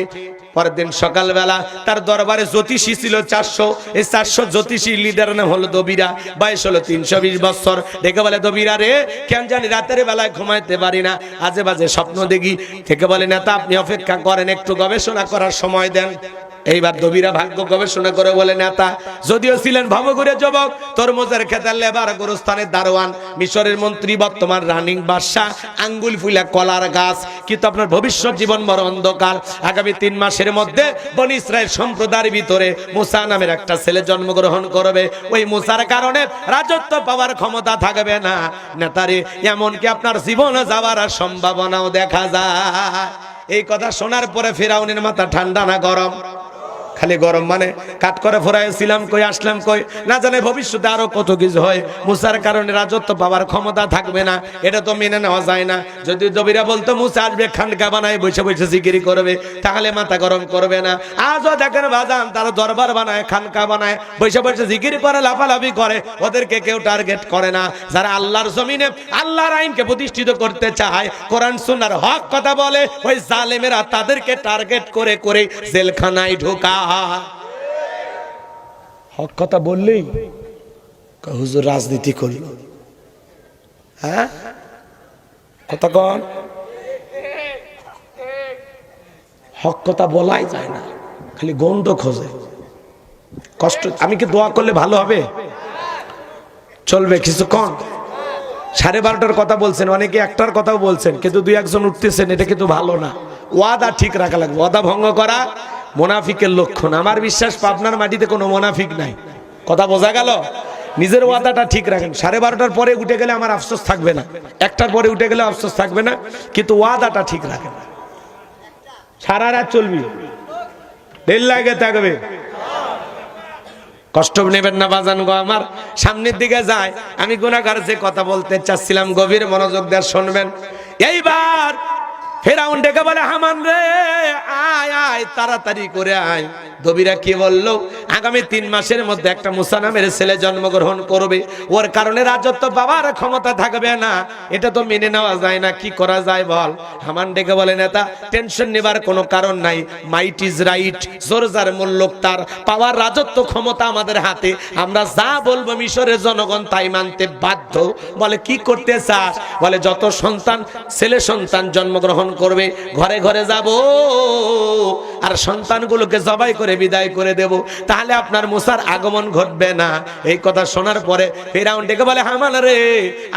পরের দিন সকালবেলা তার দরবারে জ্যোতিষী ছিল 400। এই 400 জ্যোতিষী লিডার নাম হলো দবিরা, বয়স হলো 320 বছর। দেখে বলে দবিরা রে, কেন জানি রাতের বেলায় ঘুমাইতে পারি না, আজে বাজে স্বপ্ন দেখি। থেকে বলে নেতা আপনি অপেক্ষা করেন, একটু গবেষণা করার সময় দেন। এইবার দবিরা ভাগ্য গবেষণা করে বলে নেতা যদিও ছিলেন ভবঘুরে যুবক, তরমুজের খেতের লেবার, গোরস্থানের দারোয়ান, মিশরের মন্ত্রী, বর্তমান রানিং বাদশা, আঙ্গুল ফুলা কলার গাছ, কিন্তু আপনার ভবিষ্যৎ জীবন বড় অন্ধকার। আগামী 3 মাসের মধ্যে বনি ইসরাইল সম্প্রদায়ের ভিতরে মুসা নামের একটা ছেলে জন্মগ্রহণ করবে। ওই মুসার কারণে রাজত্ব পাওয়ার ক্ষমতা থাকবে না নেতারে, এমনকি আপনার জীবনে যাওয়ার সম্ভাবনাও দেখা যায়। এই কথা শোনার পরে ফিরাউনের মাথা ঠান্ডা না গরম? খালি গরম। মানে কাট করে ফোরাইছিলাম কই, আসলাম কই, না জানে ভবিষ্যতে আরো কত কিছু হয়। মুসার কারণে রাজত্ব পাওয়ার ক্ষমতা থাকবে না, এটা তো মেনে নেওয়া যায় না। যদি দবিরা বলতো মুসা আসবে খানকা বানায় বসে বসে জিকিরি করবে, তাহলে মাথা গরম করবে না। আজও দেখেন বাজান তারা দরবার বানায়, খানকা বানায়, বসে বসে জিকিরি করে, লাফালাফি করে, ওদেরকে কেউ টার্গেট করে না। যারা আল্লাহর জমিনে আল্লাহর আইনকে প্রতিষ্ঠিত করতে চায়, কোরআন সুন্নাহর হক কথা বলে, ওই জালেমেরা তাদেরকে টার্গেট করে করে জেলখানায় ঢোকা। হক কথা বললেই হুজুর রাজনীতি করলো। হ্যাঁ কথা কন, হক কথা বলাই যায় না, খালি গন্ধ খোঁজে, কষ্ট। আমি কি দোয়া করলে ভালো হবে? চলবে কিছুক্ষণ? 12:30টার কথা বলছেন, অনেকে 1টার কথাও বলছেন, কিন্তু 2-1জন উঠতেছেন, এটা কিন্তু ভালো না। ওয়াদা ঠিক রাখা লাগবে, ওয়াদা ভঙ্গ করা মুনাফিকের লক্ষণ। আমার বিশ্বাস পাবনার মাটিতে কোনো মুনাফিক নাই। কথা বোঝা গেল? নিজের ওয়াদাটা ঠিক রাখেন। 12:30টার পরে উঠে গেলে আমার আফসোস থাকবে না, 1টার পরে উঠে গেলে আফসোস থাকবে না, কিন্তু ওয়াদাটা ঠিক রাখেন। সারা রাত চলবি, দেড় লাগে থাকবে, কষ্ট নেবেন না বাজান গো আমার। সামনের দিকে যায়, আমি গুনাহগার যে কথা বলতে চাচ্ছিলাম, গভীর মনোযোগ দিয়ে শুনবেন। এইবার ফেরাউন ডেকে বলে হামান রে আয় আয় তাড়াতাড়ি করে আয়। দবিরা কি বলল? আগামী 3 মাসের মধ্যে একটা মুসা নামের ছেলে জন্মগ্রহণ করবে, ওর কারণে রাজত্ব পাওয়ার ক্ষমতা থাকবে না। এটা তো মেনে নেওয়া যায় না, কি করা যায় বল? হামান ডেকে বলে নেতা টেনশন নেবার কোনো কারণ নাই, মাইট ইজ রাইট, জোর যার মূল্য তার, পাওয়ার রাজত্ব ক্ষমতা আমাদের হাতে, আমরা যা বলবো মিশরের জনগণ তাই মানতে বাধ্য। বলে কি করতে চাস? বলে যত সন্তান ছেলে সন্তান জন্মগ্রহণ করবে ঘরে ঘরে যাব আর সন্তানগুলোকে জবাই করে বিদায় করে দেব, তাহলে আপনার মুসার আগমন ঘটবে না। এই কথা শোনার পরে ফিরআউন ডেকে বলে হামান রে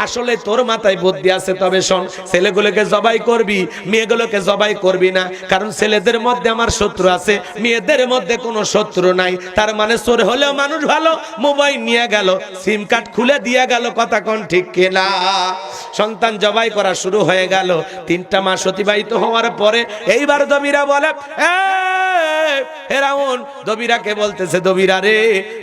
আসলে তোর মাথায় বুদ্ধি আছে, তবে শোন, ছেলেগুলোকে জবাই করবি, মেয়েগুলোকে জবাই করবি না, কারণ ছেলেদের মধ্যে আমার শত্রু আছে, মেয়েদের মধ্যে কোনো শত্রু নাই। তার মানে চোর হলেও মানুষ ভালো, মোবাইল নিয়ে গেল, সিম কার্ড খুলে দিয়ে গেল, কথা কোন ঠিক কিনা? সন্তান জবাই করা শুরু হয়ে গেল। 3টা মাস অতিবাহিত হওয়ার পরে এইবার দবিরা বলে ফেরাউন দবিরাকে বলতেছে, দবিরা রে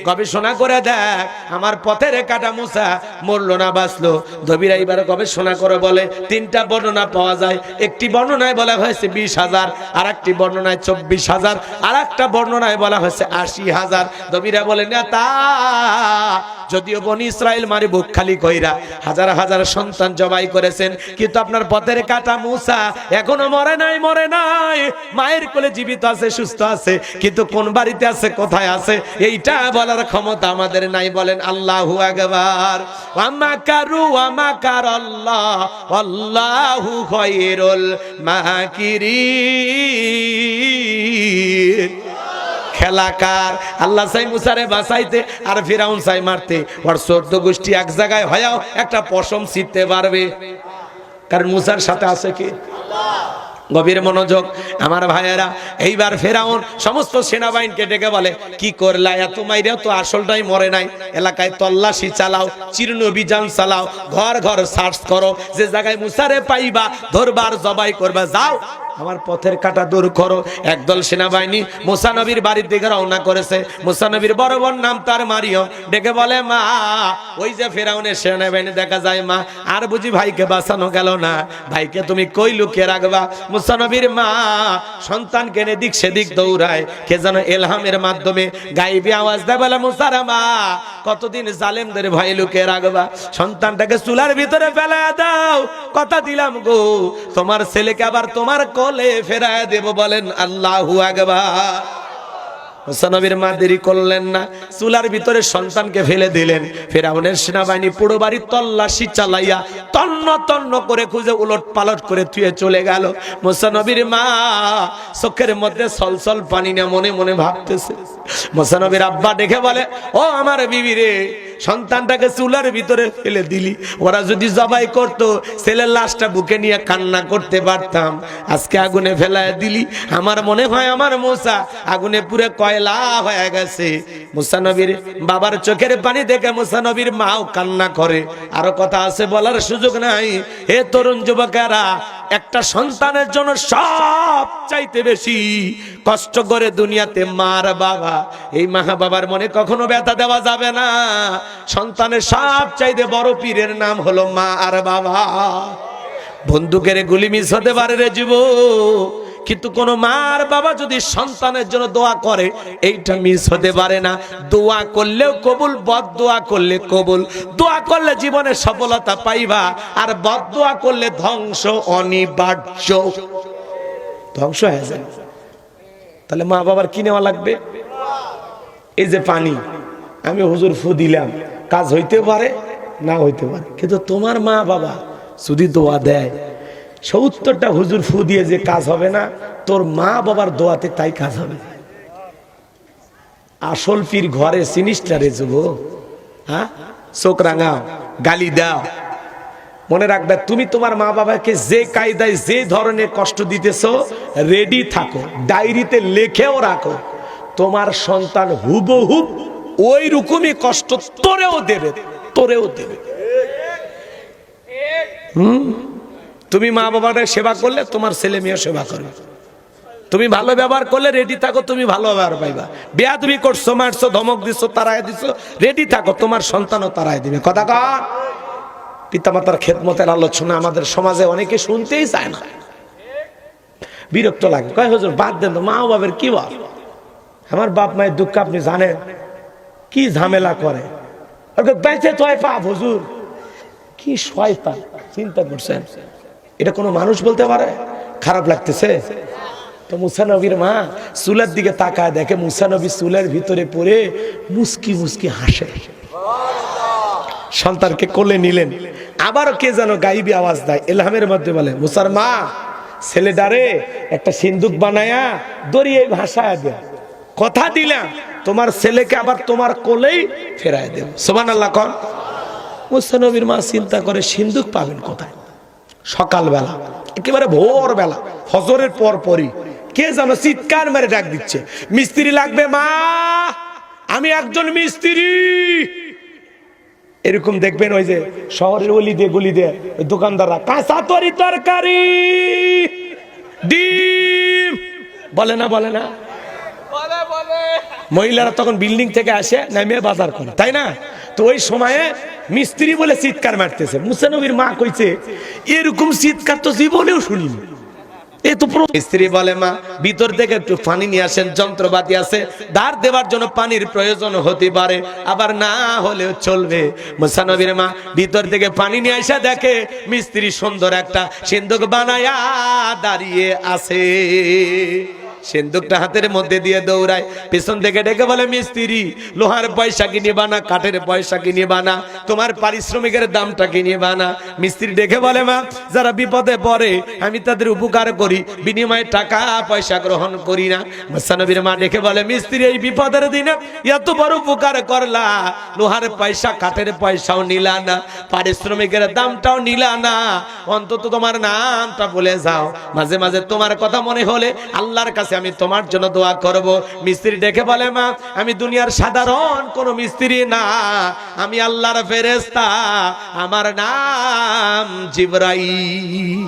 গবেষণা করে দেখ আমার পথের কাটা মুসা মরলো না বাঁচলো। দবিরা এবার গবেষণা করে বলে 3টা বর্ণনা পাওয়া যায়। একটি বর্ণনায় বলা হয়েছে 20,000, আর একটি বর্ণনায় 24,000, আর একটা বর্ণনায় বলা হয়েছে 80,000। দবিরা বলে না তা যদিও বনি ইসরাইল মারি বুক খালি কইরা হাজার হাজার সন্তান জবাই করেছেন, কিন্তু আপনার পথের কাটা মুসা এখনো মরে নাই, মরে নাই, মায়ের কোলে জীবিত আছে, সুস্থ আছে, কিন্তু কোন বাড়িতে আছে, কোথায় আছে, এইটা বলার ক্ষমতা আমাদের নাই। বলেন আল্লাহু আকবার। ওয়ামাকারু ওয়ামাকারাল্লাহ আল্লাহু খায়রুল মাকিরিন। খেলাকার আল্লাহ চাই মুসারে বাঁচাইতে আর ফিরাউন চাই মারতে। ওর 14 গোষ্ঠী এক জায়গায় হয়েও একটা পশম ছিঁড়তে পারবে, কারণ মুসার সাথে আছে কি? গভীর মনোযোগ আমার ভাইয়েরা। এইবার ফেরাউন সমস্ত সেনাবাহিনীকে ডেকে বলে কি করলা, এত মাইরেও তো আসলটাই মরে নাই, এলাকায় তল্লাশি চালাও, চিরুন অভিযান চালাও, ঘর ঘর সার্চ করো, যে জায়গায় মুসারে পাইবা ধরবার জবাই করবা, যাও আমার পথের কাটা দূর করো। একদল সেনাবাহিনী মুসা নবীর বাড়ির দিকে রওনা করেছে। মুসা নবীর বড় বোন নাম তার মারিয়ম, ডেকে বলে মা ওই যে ফেরাউনের সেনাবাহিনী দেখা যায় মা, আর বুঝি ভাইকে বাঁচানো গেল না, ভাইকে তুমি কই লুকিয়ে রাখবা? মুসা নবীর মা সন্তানকে এদিক সেদিক দৌড়ায়, কে যেন এলহামের মাধ্যমে গাইবি আওয়াজ দেয়, বলে মুসারা মা কতদিন জালেমদের ভয় লুকিয়ে রাখবা, সন্তানটাকে চুলার ভিতরে ফেলায় দাও, কথা দিলাম গো তোমার ছেলেকে আবার তোমার কোলে ফেরায় দেব। বলেন আল্লাহু আকবার। মুসা নবীর মা দেরি করলেন না, চুলার ভিতরে সন্তানকে ফেলে দিলেন। ফেরাউনের সেনাবাহিনী পুরো বাড়ি তল্লাশি চালাইয়া তন্ন তন্ন করে খুঁজে উলট পালট করে থুয়ে চলে গেল। মুসা নবীর মা চোখের মধ্যে সলসল পানি না মনে মনে ভাবতেছে। মুসা নবীর আব্বা দেখে বলে ও আমার বিবি রে, সন্তানটাকে চুলার ভিতরে ফেলে দিলি, ওরা যদি জবাই করতো ছেলের লাশটা বুকে নিয়ে কান্না করতে পারতাম, আজকে আগুনে ফেলায় দিলি, আমার মনে হয় আমার মুসা আগুনে পুরে কয়লা হয়ে গেছে। মুসা নবীর বাবার চোখের পানি দেখে মুসা নবীর মাও কান্না করে। আরো কথা আছে বলার সুযোগ নাই। হে তরুণ যুবকেরা, একটা সন্তানের জন্য সব চাইতে বেশি কষ্ট করে দুনিয়াতে মার বাবা। এই মা বাবার মনে কখনো ব্যথা দেওয়া যাবে না। সন্তানের সব চাইতে বড় পীরের নাম হলো মা আর বাবা। বন্দুকের গুলি মিস হতে পারে রে যুবক, কিন্তু কোন মার বাবা যদি সন্তানের জন্য দোয়া করে এইটা মিস হতে পারে না। দোয়া করলেও কবুল, বদ দোয়া করলে কবুল। দোয়া করলে জীবনে সফলতা পাইবা, আর বদ দোয়া করলে ধ্বংস অনিবার্য, ধ্বংস হয়ে যায়। তাহলে মা বাবার কি নেওয়া লাগবে? এই যে পানি আমি হুজুর ফু দিলাম, কাজ হইতে পারে না হইতে পারে, কিন্তু তোমার মা বাবা যদি দোয়া দেয় 70টা হুজুর ফু দিয়ে যে কাজ হবে না, তোর মা বাবার দোয়াতে তাই কাজ হবে। আসল পীর ঘরে সিনিসটা রে যুব, হ্যাঁ চোখ রাঙাও, গালি দাও, মনে রাখবে তুমি তোমার মা বাবাকে যে কায়দায় যে ধরনের কষ্ট দিতেছো রেডি থাকো, ডায়েরিতে লিখেও রাখো, তোমার সন্তান হুবহুব ওই রকমই কষ্ট তোরেও দেবে, তোরেও দেবে। তুমি মা বাবার সেবা করলে তোমার ছেলে মেয়ে সেবা করবে, তুমি ভালো ব্যবহার করলে রেডি থাকো, তুমি ভালো ব্যবহার পাইবা। বেয়াদবি করছো, মারছো, ধমক দিছো, তারায় দিছো, রেডি থাকো, তোমার সন্তানও তারায় দিবে। কথা কর। পিতামাতার খেদমতের আলোচনা আমাদের সমাজে অনেকে শুনতেই চায় না। বিরক্ত লাগে, কয় হুজুর বাদ দেন তো, মা বাবার কি বাপ, আমার বাপ মায়ের দুঃখ আপনি জানেন, কি ঝামেলা করে, বেঁচে ছয় পাপ হুজুর, কি শয়তান, চিন্তা করছেন এটা কোনো মানুষ বলতে পারে? খারাপ লাগতেছে তো মুসা নবীর মা চুলের দিকে তাকায়, দেখে মুসা নবী চুলের ভিতরে পড়ে মুস্কি মুস্কি হাসে। সন্তানকে কোলে নিলেন, আবার কে যেন গাইবি আওয়াজ দেয়, এলহামের মধ্যে বলে, মুসার মা ছেলেটারে একটা সিন্দুক বানায়া দড়িয়ে ভাসায় দেয়, কথা দিলাম তোমার ছেলেকে আবার তোমার কোলেই ফেরায় দেব। সুবহানাল্লাহ কোন। মুসা নবীর মা চিন্তা করে সিন্দুক পাবেন কোথায়? সকালবেলা একেবারে ভোরবেলা ফজরের পর পরই কে যেন চিৎকার মেরে ডাক দিচ্ছে, মিস্ত্রি লাগবে মা, আমি একজন মিস্ত্রি। এরকম দেখবেন ওই যে শহরের অলি দিয়ে গলি দিয়ে ওই দোকানদাররা কাঁচা তরি তরকারি ডিম বলে না, বলে না, মহিলারা তখন বিল্ডিং থেকে আসে নামিয়ে বাজার করে, তাই না? তো ওই সময়ে মিস্ত্রি বলে চিৎকার মারতেছে। মুসা নবীর মা কইছে এরকম চিৎকার তো জীবনেও শুনিনি। স্ত্রী বলে, মা ভিতর থেকে একটু পানি নিয়ে আসেন, যন্ত্রপাতি আছে, ধার দেওয়ার জন্য পানির প্রয়োজন হতে পারে, আবার না হলেও চলবে। মুসা নবীর মা ভিতর থেকে পানি নিয়ে আসা দেখে মিস্ত্রি সুন্দর একটা সিন্দুক বানায়া দাঁড়িয়ে আছে। সিন্দুকটা হাতের মধ্যে দিয়ে দৌড়ায়, পেছন থেকে ডেকে বলে, মিস্ত্রি লোহার পয়সা কি নিবা না, কাঠের পয়সা কি নিবা না, তোমার পারিশ্রমিকের দামটা কি নিবা না? মিস্ত্রি ডেকে বলে, মা যারা বিপদে পড়ে আমি তাদের উপকার করি, বিনিময়ে টাকা পয়সা গ্রহণ করি না। মুসা নবীর মা ডেকে বলে, মিস্ত্রি এই বিপদের দিনে এত বড় উপকার করলা, লোহার পয়সা কাঠের পয়সাও নিলা না, পারিশ্রমিকের দামটাও নিলা না, অন্তত তোমার নামটা বলে যাও, মাঝে মাঝে তোমার কথা মনে হলে আল্লাহর কাছে আমি তোমার জন্য দোয়া করব। মিস্ত্রি ডেকে বলে, মা আমি দুনিয়ার সাধারণ কোন মিস্ত্রি না, আমি আল্লাহর ফেরেশতা, আমার নাম জিবরাইল।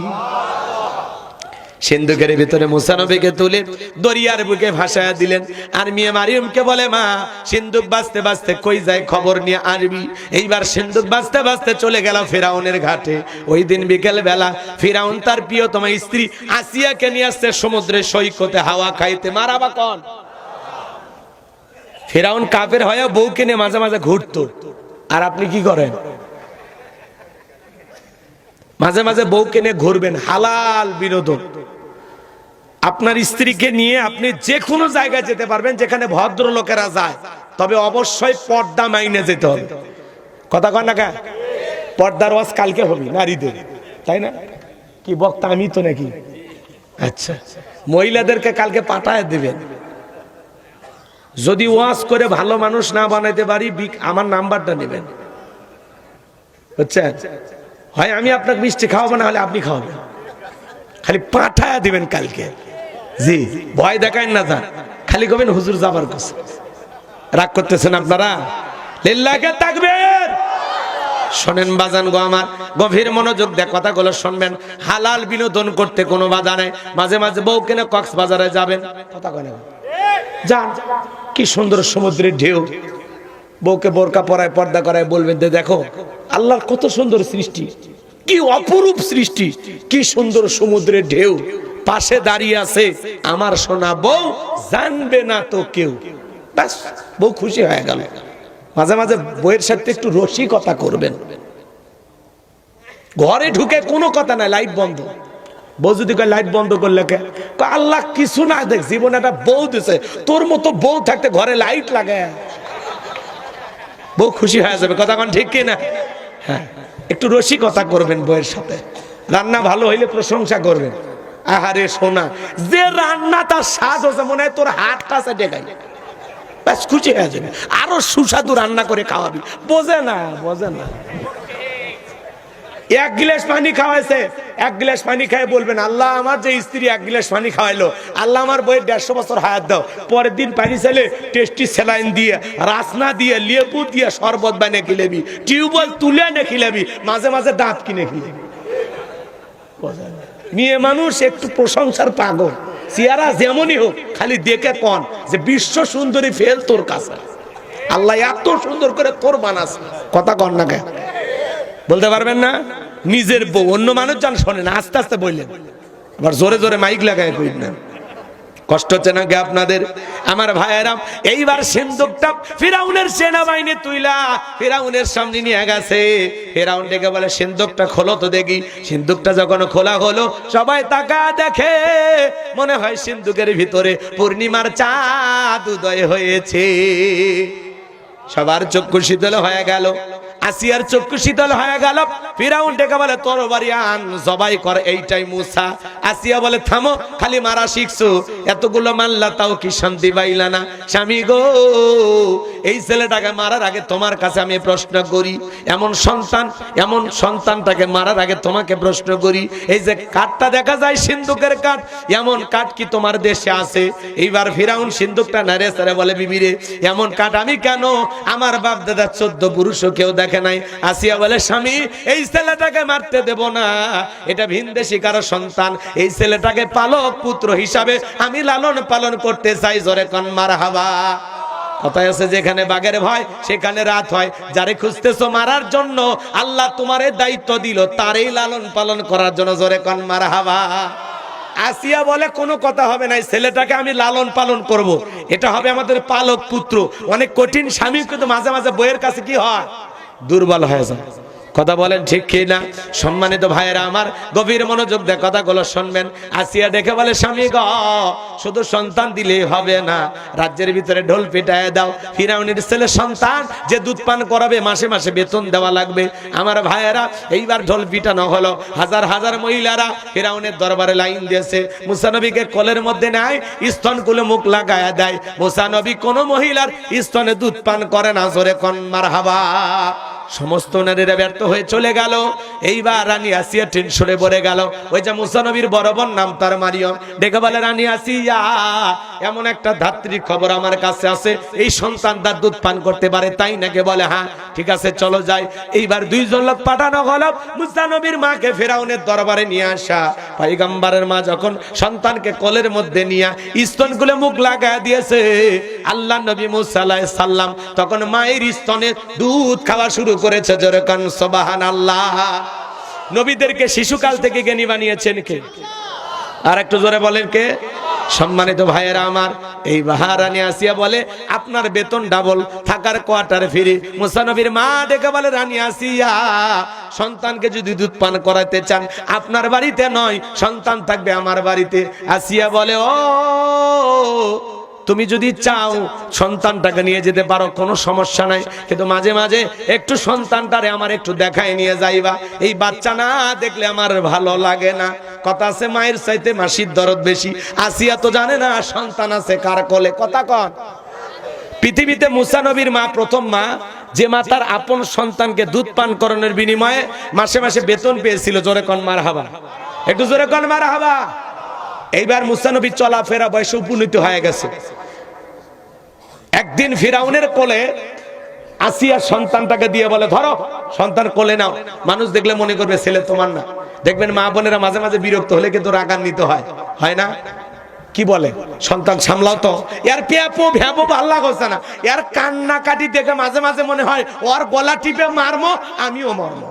সিন্ধুকের ভিতরে মুসা নবীকে তুলে দরিয়ার বুকে ভাসায়া দিলেন। আর মেয়ে মারিয়মকে বলে, মা সিন্ধুক বাজতে বাজতে কই যায় খবর নিয়ে আসবি। এইবার সিন্ধুক বাজতে বাজতে চলে গেল ফিরাউনের ঘাটে। ওই দিন বিকেল বেলা ফিরাউন তার প্রিয়তম স্ত্রী আসিয়াকে নিয়ে আসছে সমুদ্রের সৈকতে হাওয়া খাইতে। মারাবা কোন। ফিরাউন কাফের হয়ে বউকে নিয়ে মাঝে মাঝে ঘুরতো, আর আপনি কি করেন? মাঝে মাঝে বউকে নিয়ে ঘুরবেন, হালাল বিনোদন। আপনার স্ত্রীকে নিয়ে আপনি যে কোনো জায়গায় যেতে পারবেন যেখানে ভদ্র লোকেরা যায়, তবে অবশ্যই পর্দা মাইনে যেতে হবে। কথা কন না কে? পর্দার ওয়াজ কালকে হবে নারীদের, তাই না? কি বক্তা আমি তো নাকি? আচ্ছা, মহিলাদেরকে কালকে পাঠায় দেবেন। যদি ওয়াজ করে ভালো মানুষ না বানাইতে পারি আমার নাম্বারটা নেবেন, বুঝছেন? হয় আমি আপনাকে মিষ্টি খাওয়াবো, না হলে আপনি খাওয়াবেন, খালি পাঠায় দিবেন কালকে। জি, ভয় দেখায় না, যান খালি কবেন হুজুর যাবার কাছে। রাগ করতেছেন আপনারা? লিল্লাহে তাকবীর। শোনেন বাজান গো আমার, গভীর মনোযোগ দিয়ে কথাগুলো শুনবেন। হালাল বিনোদন করতে কোনো বাধা নাই। মাঝে মাঝে বউ কেনে কক্সবাজারে যাবেন, কথা কয় না যান, কি সুন্দর সমুদ্রের ঢেউ, বউকে বোরকা পরায় পর্দা করায় বলবেন যে দেখো আল্লাহর কত সুন্দর সৃষ্টি, কি অপরূপ সৃষ্টি, কি সুন্দর সমুদ্রের ঢেউ, পাশে দাঁড়িয়ে আছে আমার সোনা বউ, জানবে না তো কেউ। ব্যাস, বউ খুশি হয়ে গেল। মাঝে মাঝে বউয়ের সাথে একটু রসিকতা করবেন। ঘরে ঢুকে কোনো কথা নাই, লাইট বন্ধ। বউ যদি কয় লাইট বন্ধ করলে কে? আল্লাহ কিছু না দেখ, জীবনে একটা বউ দিছে, তোর মতো বউ থাকতে ঘরে লাইট লাগে, বউ খুশি হয়ে যাবে। কথা কোন ঠিক কিনা? হ্যাঁ, একটু রসিকতা করবেন বউয়ের সাথে। রান্না ভালো হইলে প্রশংসা করবেন। আহারে সোনা, যে রান্না তার স্বাদ হচ্ছে, মনে হয় তোর হাতটা আছে ডেকাই, ব্যাস খুশি হয়ে যাবে। আরো সুস্বাদু রান্না করে খাওয়াবি। বোঝে না, বোঝে না। এক গ্লাস পানি খাওয়াইছে, এক গ্লাস পানি খায় বলবেন আল্লাহ আমার যে স্ত্রী এক গ্লাস পানি খাওয়াইলো, আল্লাহ আমার বইয়ের 150 বছর হায়াত দাও। পরের দিন পানি চাইলে টেস্টি স্যালাইন দিয়ে, রাসনা দিয়ে, লেবু দিয়ে শরবত বানিয়ে খিলেবি, টিউবওয়েল তুলে এনে খিলেবি, মাঝে মাঝে দাঁত কিনে খিলেবি। মেয়ে মানুষ একটু প্রশংসার পাগল, চেহারা যেমনই হোক, খালি দেখে কন যে বিশ্ব সুন্দরী ফেল তোর কাছে, আল্লাহ এত সুন্দর করে তোর বানাছে। কথা কন না কে? বলতে পারবেন না? নিজের বউ, অন্য মানুষ জান শোনেন, আস্তে আস্তে বললেন। আবার জোরে জোরে মাইক লাগায় কই না, কষ্ট হচ্ছে নাকি আপনাদের? আমার ভাইয়েরা, এইবার সিন্দুকটা ফিরাউনের সেনাবাহিনী তুইলা ফিরাউনের সামনে নিয়ে গেছে। ফিরাউন ডেকে বলে, সিন্দুকটা খোলো তো দেখি। সিন্দুকটা যখন খোলা হলো, সবাই তাকা দেখে, মনে হয় সিন্দুকের ভিতরে পূর্ণিমার চাঁদ উদয় হয়েছে। সবার চক্ষু শীতল হয়ে গেল, আসিয়ার চক্ষু শীতল হয়ে গেল। ফিরাউন ডেকে বলে, তরবারি আন, জবাই কর। এইটাই মুসা। আসিয়া বলে, থামো, খালি মারা শিখছো, এতগুলো মারলা তাও কি শান্তি পাইলা না? স্বামী গো, এই ছেলেটাকে মারার আগে তোমার কাছে আমি প্রশ্ন করি, এমন সন্তানটাকে মারার আগে তোমাকে প্রশ্ন করি, এই যে কাঠটা দেখা যায় সিন্দুকের কাঠ, এমন কাঠ কি তোমার দেশে আছে? এইবার ফিরাউন সিন্দুকটা নাড়ে সারে বলে, বিবিরে, এমন কাঠ আমি কেন, আমার বাপ দাদা 14 পুরুষও কেউ দেখে নাই। আসিয়া বলে, স্বামী, এই ছেলেটাকে মারতে দেব না, এটা ভিনদেশী কারো সন্তান, এই ছেলেটাকে পালক পুত্র হিসাবে আমি লালন পালন করতে চাই। জোরে কোন মারহাবা। কথায় আছে, যেখানে বাঘের ভয় সেখানে রাত হয়। যারে খুঁজতেছো মারার জন্য, আল্লাহ তোমারে দায়িত্ব দিল তারই লালন পালন করার জন্য। জোরে কোন মারহাবা। আসিয়া বলে, কোনো কথা হবে না, ছেলেটাকে আমি লালন পালন করব, এটা হবে আমাদের পালক পুত্র। অনেক কঠিন স্বামী কিন্তু মাঝে মাঝে বইয়ের কাছে কি হয়, দুর্বল হয়ে যায়। কথা বলেন ঠিক কি না? সম্মানিত ভাইয়েরা আমার, গভীর মনোযোগ দিয়ে কথাগুলো শুনবেন। আসিয়া দেখে বলে, স্বামী গো, শুধু সন্তান দিলেই হবে না, রাজ্যের ভিতরে ঢোল পিটায় দাও। ফিরাউনের ছেলে সন্তান যে দুধ পান করাবে, মাসে মাসে বেতন দেওয়া লাগবে। আমার ভাইয়েরা, এইবার ঢোল পিটানো হলো। হাজার হাজার মহিলারা ফিরাউনের দরবারে লাইন দিয়েছে। মুসা নবীকে কোলের মধ্যে নেয়, স্তন কুলে মুখ লাগায়া দেয়। মুসা নবী কোনো মহিলার স্তনে দুধ পান করে না। জোরে কোন মারহাবা। সমস্ত নারীরা ব্যর্থ হয়ে চলে গেল। এইবার রানী আসিয়া টেনশনে পড়ে গেল। ওই যে মুসা নবীর বড় বোন, নাম তার মারিয়ম, ডেকে বলে, রানী আসিয়া, এমন একটা ধাত্রীর খবর আমার কাছে আছে, এই সন্তান তার দুধ পান করতে পারে, তাই নাকি? বলে, হ্যাঁ, ঠিক আছে, চলো যাই। এইবার 2 জন লোক পাঠানো হলো মুসা নবীর মাকে ফিরাউনের দরবারে নিয়ে আসা। পয়গম্বরের মা যখন সন্তানকে কোলের মধ্যে নিয়ে স্তন গুলে মুখ লাগায় দিয়েছে আল্লাহ নবী মুসা আলাইহিস সালাম, তখন মায়ের স্তনে দুধ খাওয়া শুরু করেছে। জোরে কান সুবহানাল্লাহ। নবীদেরকে শিশুকাল থেকে জ্ঞানী বানিয়েছেন কে? আর একটু জোরে বলেন কে? সম্মানিত ভাইয়েরা আমার, এই রানী আসিয়া বলে, আপনার বেতন ডাবল, থাকার কোয়ার্টারে ফিরে। মুসা নবীর মা ডেকে বলে, রানী আসিয়া, সন্তানকে যদি দুধ পান করাতে চান, আপনার বাড়িতে নয়, সন্তান থাকবে আমার বাড়িতে। আসিয়া বলে, ও, তুমি যদি চাও সন্তানটাকে নিয়ে যেতে পারো, কোনো সমস্যা নাই, কিন্তু মাঝে মাঝে একটু সন্তানটারে আমার একটু দেখায় নিয়ে যাইবা। এই বাচ্চা না দেখলে আমার ভালো লাগে না। কথা আছে, মায়ের চাইতে মাসির দরদ বেশি। আসিয়া তো জানে না সন্তান আছে কার কোলে। কথা কন। পৃথিবীতে মুসা নবীর মা প্রথম মা, যে মা তার আপন সন্তানকে দুধ পান করানোর বিনিময়ে মাসে মাসে বেতন পেয়েছিল। জোরে কন মারহাবা। একটু জোরে কন মারহাবা। এইবার মুসা নবী চলাফেরা বয়সে উপনীত হয়ে গেছে। একদিন ফিরাউনের কোলে আসিয়া সন্তানটাকে দিয়ে বলে, ধরো, সন্তান কোলে নাও। মানুষ দেখলে মনে করবে ছেলে তোমার না। দেখবেন মা বোনেরা মাঝে মাঝে বিরক্ত হলে কিন্তু রাগান্বিত হয় না? কি বলে, সন্তান সামলাও তো, এর পেপো ভ্যাবো ভাল লাগছে না, এর কান্নাকাটি দেখে মাঝে মাঝে মনে হয় ওর গলা টিপে মারমো, আমিও মরমো।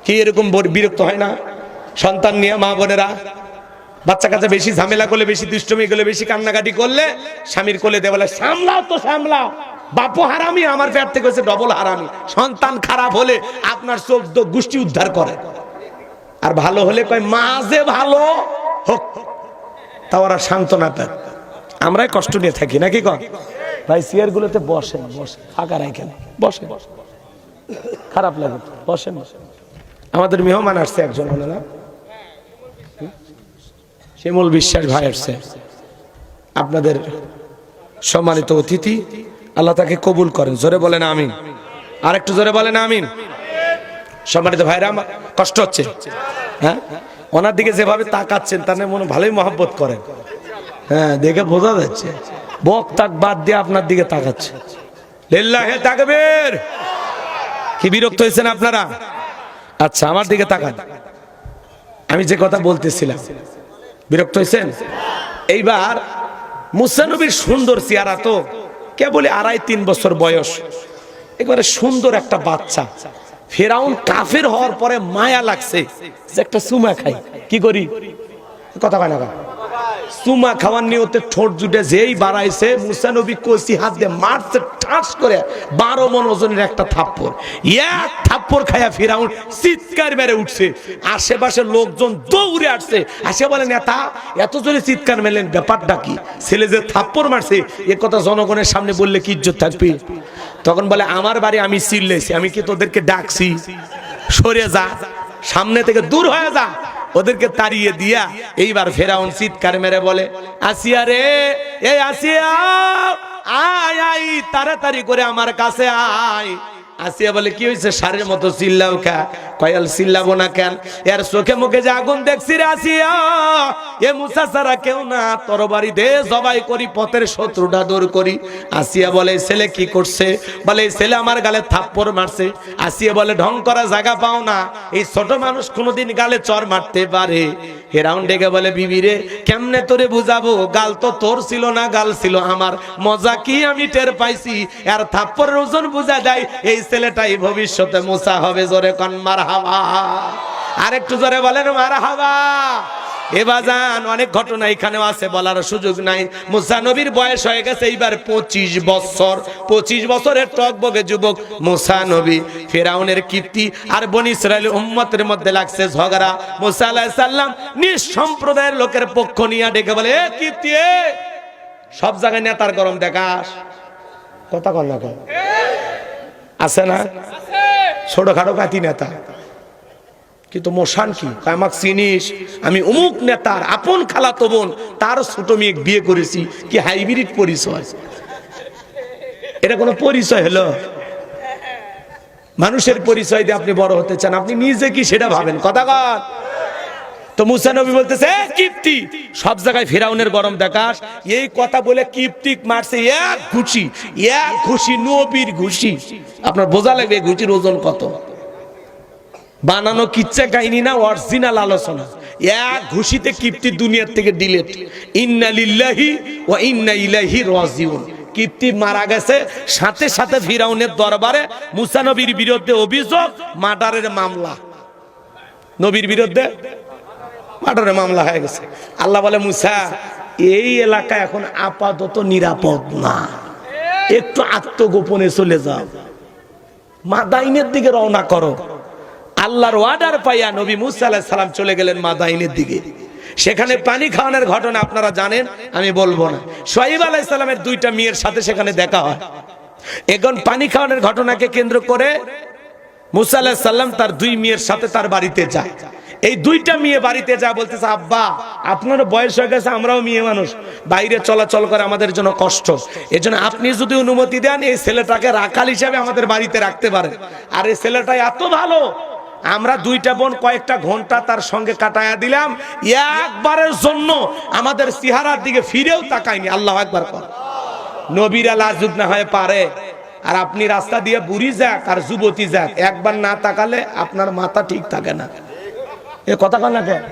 কি এরকম বিরক্ত হয় না? সন্তান নিয়ে মা বোনেরা বাচ্চা কাচ্চা বেশি ঝামেলা করলে, বেশি দুষ্টমি করলে, বেশি কান্নাকাটি করলে স্বামীর কোলে দিয়ে বলে, সামলাও তো সামলাও, বাপু হারামি, আমার পেট থেকে হচ্ছে ডবল হারামি। সন্তান খারাপ হলে আপনার 14 গোষ্ঠী উদ্ধার করে, আর ভালো হলে কয় মা যে ভালো হোক, তা ওরা সান্ত্বনা পায়। আমরাই কষ্ট নিয়ে থাকি নাকি? কন ভাই, চেয়ার গুলোতে বসেন, ফাঁকা রাখেন, বসেন, খারাপ লাগে, বসেন। আমাদের মেহমান আসছে একজন, হলো না, শিমুল বিশ্বাস ভাই আসছে, আপনাদের সম্মানিত অতিথি। আল্লাহ তাকে কবুল করেন। জোরে বলেন আমিন। আর একটু জোরে বলেন আমিন। সম্মানিত ভাইরা, আমার কষ্ট হচ্ছে, হ্যাঁ, ওনার দিকে যেভাবে তাকাচ্ছেন তার মনে ভালোই মহব্বত করেন, হ্যাঁ, দেখে বোঝা যাচ্ছে। বক তাক বাদ দিয়ে আপনার দিকে তাকাচ্ছে। লিল্লাহে তাকবীর। কি বিরক্ত হয়েছেন আপনারা? আচ্ছা, আমার দিকে তাকান। আমি যে কথা বলতেছিলাম, বিরক্ত হয়েছেন? এইবার মুসা নবীর সুন্দর চেহারা, তো কেবল 2.5-3 বছর বয়স, একবারে সুন্দর একটা বাচ্চা। ফেরাউন কাফের হওয়ার পরে মায়া লাগছে যে একটা চুমা খাই, কি করি, কথা কয় না কয়? চুমা খাওয়ার নিয়তে ঠোঁট জুটে যেই বাড়াইছে মুসা নবী কচি হাত দিয়ে মারছে ঠাস করে 12 মণ ওজনের একটা থাপ্পড়। এক থাপ্পড় খায়া ফিরাউন চিৎকার মেরে উঠছে, আশেপাশের লোকজন দৌড়ে আসছে, আসে বলে নেতা এত জোরে চিৎকার মেলেন, ব্যাপারটা কি? ছেলে যে থাপ্পড় মারছে এ কথা জনগণের সামনে বললে কি ইজ্জত থাকবে? তখন বলে আমার বাড়ি আমি চিল্লেছি, আমি কি তোদেরকে ডাকছি? সরে যা, সামনে থেকে দূর হয়ে যা। ওদেরকে তাড়িয়ে দিয়া এইবার ফেরাউন চিৎকার মেরে বলে আসিয়া রে, এই আসিয়া আয় আয়, তাড়াতাড়ি করে আমার কাছে আয়। আসিয়া বলে কি হয়েছে? সারের মতো চিল্লাও কে? কয়াল চিল্লাবো না কেন? এর চোখে মুখে যে আগুন দেখছি রে আসিয়া, এ মুসা ছাড়া কেউ না, তরবারি দে জবাই করি, পথের শত্রুটা দূর করি। আসিয়া বলে ছেলে কি করছে? বলে ছেলে আমার গালে থাপ্পড় মারছে। আসিয়া বলে ঢং করা জায়গা পাও না, এই ছোট মানুষ কোনোদিন গালে চর মারতে পারে? ফেরাউন ডেকে বলে বিবি রে কেমনে তোরে বুঝাবো, গাল তো তোর ছিল না, গাল ছিল আমার। মজা কি আমি টের পাইছি, আর থাপ্পড়ের ওজন বুঝা যায় এই ছেলেটাই ভবিষ্যতে মুসা হবে। জোরে কন মারহাবা, আর একটু জোরে বলেন মারহাবা। এ বাজান অনেক ঘটনা এখানেও আছে, বলার সুযোগ নাই। মুসা নবীর বয়স হয়ে গেছে এইবার 25 বছর। 25 বছরের টকবগে যুবক মুসা নবী। ফেরাউনের কীর্তি আর বনি ইসরায়েলের উম্মতের মধ্যে লাগছে ঝগড়া। মুসা আলাইহিস সালাম নিজ সম্প্রদায়ের লোকের পক্ষ নিয়ে ডেকে বলে এ কীর্তি, সব জায়গায় নেতার গরম দেখাস, কথা কল না কল আছে না? ছোটখাটো কাতি নেতা, কিন্তু মোশান কি? আমাকে চিনিস? আমি অমুক নেতার আপন খালাতো বোন, তার ছোট মেয়ে বিয়ে করেছি। কি হাইব্রিড পরিচয়! এটা কোনো পরিচয় হলো? মানুষের পরিচয় দিয়ে আপনি বড় হতে চান, আপনি নিজে কি সেটা ভাবেন। কথা কর। তো মুসা নবী বলতেছে কিপ্তি, সব জায়গায় ফিরাউনের গরম দেখাস। এই কথা বলে কিপ্তি মারছে এক ঘুষি, এক ঘুষি নবীর ঘুষি। আপনার বোঝা লাগবে ঘুষির ওজন কত। বানানো কিচ্ছা কাহিনী না, অরিজিনাল আলোচনা। এক ঘুষিতে কিপ্তি দুনিয়ার থেকে ডিলিট। ইন্না লিল্লাহি ওয়া ইন্না ইলাইহি রাজিউন। কিপ্তি মারা গেছে, সাথে সাথে ফিরাউনের দরবারে মুসা নবীর বিরুদ্ধে অভিযোগ, মার্ডারের মামলা। নবীর বিরুদ্ধে মার্ডারের মামলা হয়ে গেছে। আল্লাহ বলে মুসা এই এলাকা এখন আপাতত নিরাপদ না, একটু আত্মগোপনে চলে যাও, মাদাইনের দিকে রওনা করো। আল্লাহর অর্ডার পাইয়া নবী মুসা আলাইহিস সালাম চলে গেলেন মাদাইনের দিকে। সেখানে পানি খাওয়ানোর ঘটনা আপনারা জানেন, আমি বলবো না। শুআয়ব আলাইহিস সালামের 2টা মেয়ের সাথে সেখানে দেখা হয়। এখন পানি খাওয়ানোর ঘটনাকে কেন্দ্র করে মুসা আলাইহিস সালাম তার 2 মেয়ের সাথে তার বাড়িতে যায়। এই 2টা মেয়ে বাড়িতে যা বলতেছে আব্বা আপনারও বয়স হয়ে গেছে, আমরাও মেয়ে মানুষ, বাইরে চলাচল করে আমাদের জন্য কষ্ট, এজন্য আপনি যদি অনুমতি দেন এই ছেলেটাকে রাখাল হিসাবে আমাদের বাড়িতে রাখতে পারেন। আর এই ছেলেটা এত ভালো, আমরা 2টা বোন কয়েকটা ঘন্টা তার সঙ্গে কাটায়া দিলাম, একবারের জন্য আমাদের চেহারার দিকে ফিরেও তাকায়নি। আল্লাহু আকবার কর। নবীরা লাজুক না হয়ে পারে, আর আপনি রাস্তা দিয়ে বুড়ি যাক আর যুবতী যাক, একবার না তাকালে আপনার মাথা ঠিক থাকে না। এ কথা কন না কেন?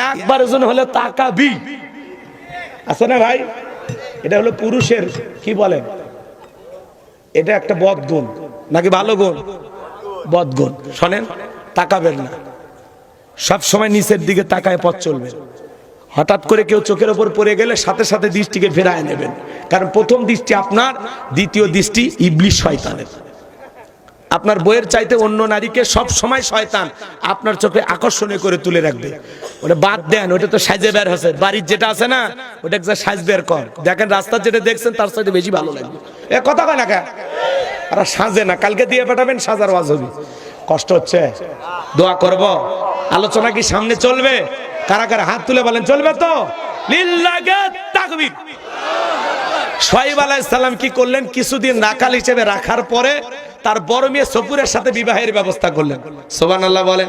একবার ওজন হলে তাকাবি, আছে না ভাই? এটা হলো পুরুষের কি বলেন, এটা একটা বদগুণ নাকি ভালো গুণ? বদগুণ। শোনেন, তাকাবেন না, সব সময় নিচের দিকে তাকায় পথ চলবেন। হঠাৎ করে কেউ চোখের উপর পড়ে গেলে সাথে সাথে দৃষ্টিকে ফেরায় নেবেন, কারণ প্রথম দৃষ্টি আপনার, দ্বিতীয় দৃষ্টি ইবলিশ শয়তানের। আপনার বইয়ের চাইতে অন্য নারীকে সব সময় শয়তান আপনার চোখে আকর্ষণীয় করে তুলে রাখবে। ওটা বাদ দেন, ওটা তো সাজে বের হচ্ছে। বাড়ির যেটা আছে না ওটা একটা সাজ বের কর, দেখেন রাস্তার যেটা দেখছেন তার সাথে বেশি ভালো লাগবে। এ কথা কয় না কেন? আর সাজে না, কালকে দিয়ে পাঠাবেন, সাজার ওয়াজ হবে। কষ্ট হচ্ছে, দোয়া করব। আলোচনা কি সামনে চলবে? কারা কারা হাত তুলে বলেন চলবে তো? লিল্লাহি তাকবীর। শুআয়ব আলাইহিস সালাম কি করলেন? কিছুদিন রাখাল হিসেবে রাখার পরে তার বড় মেয়ে সফুরের সাথে বিবাহের ব্যবস্থা করলেন। সুবহানাল্লাহ বলেন।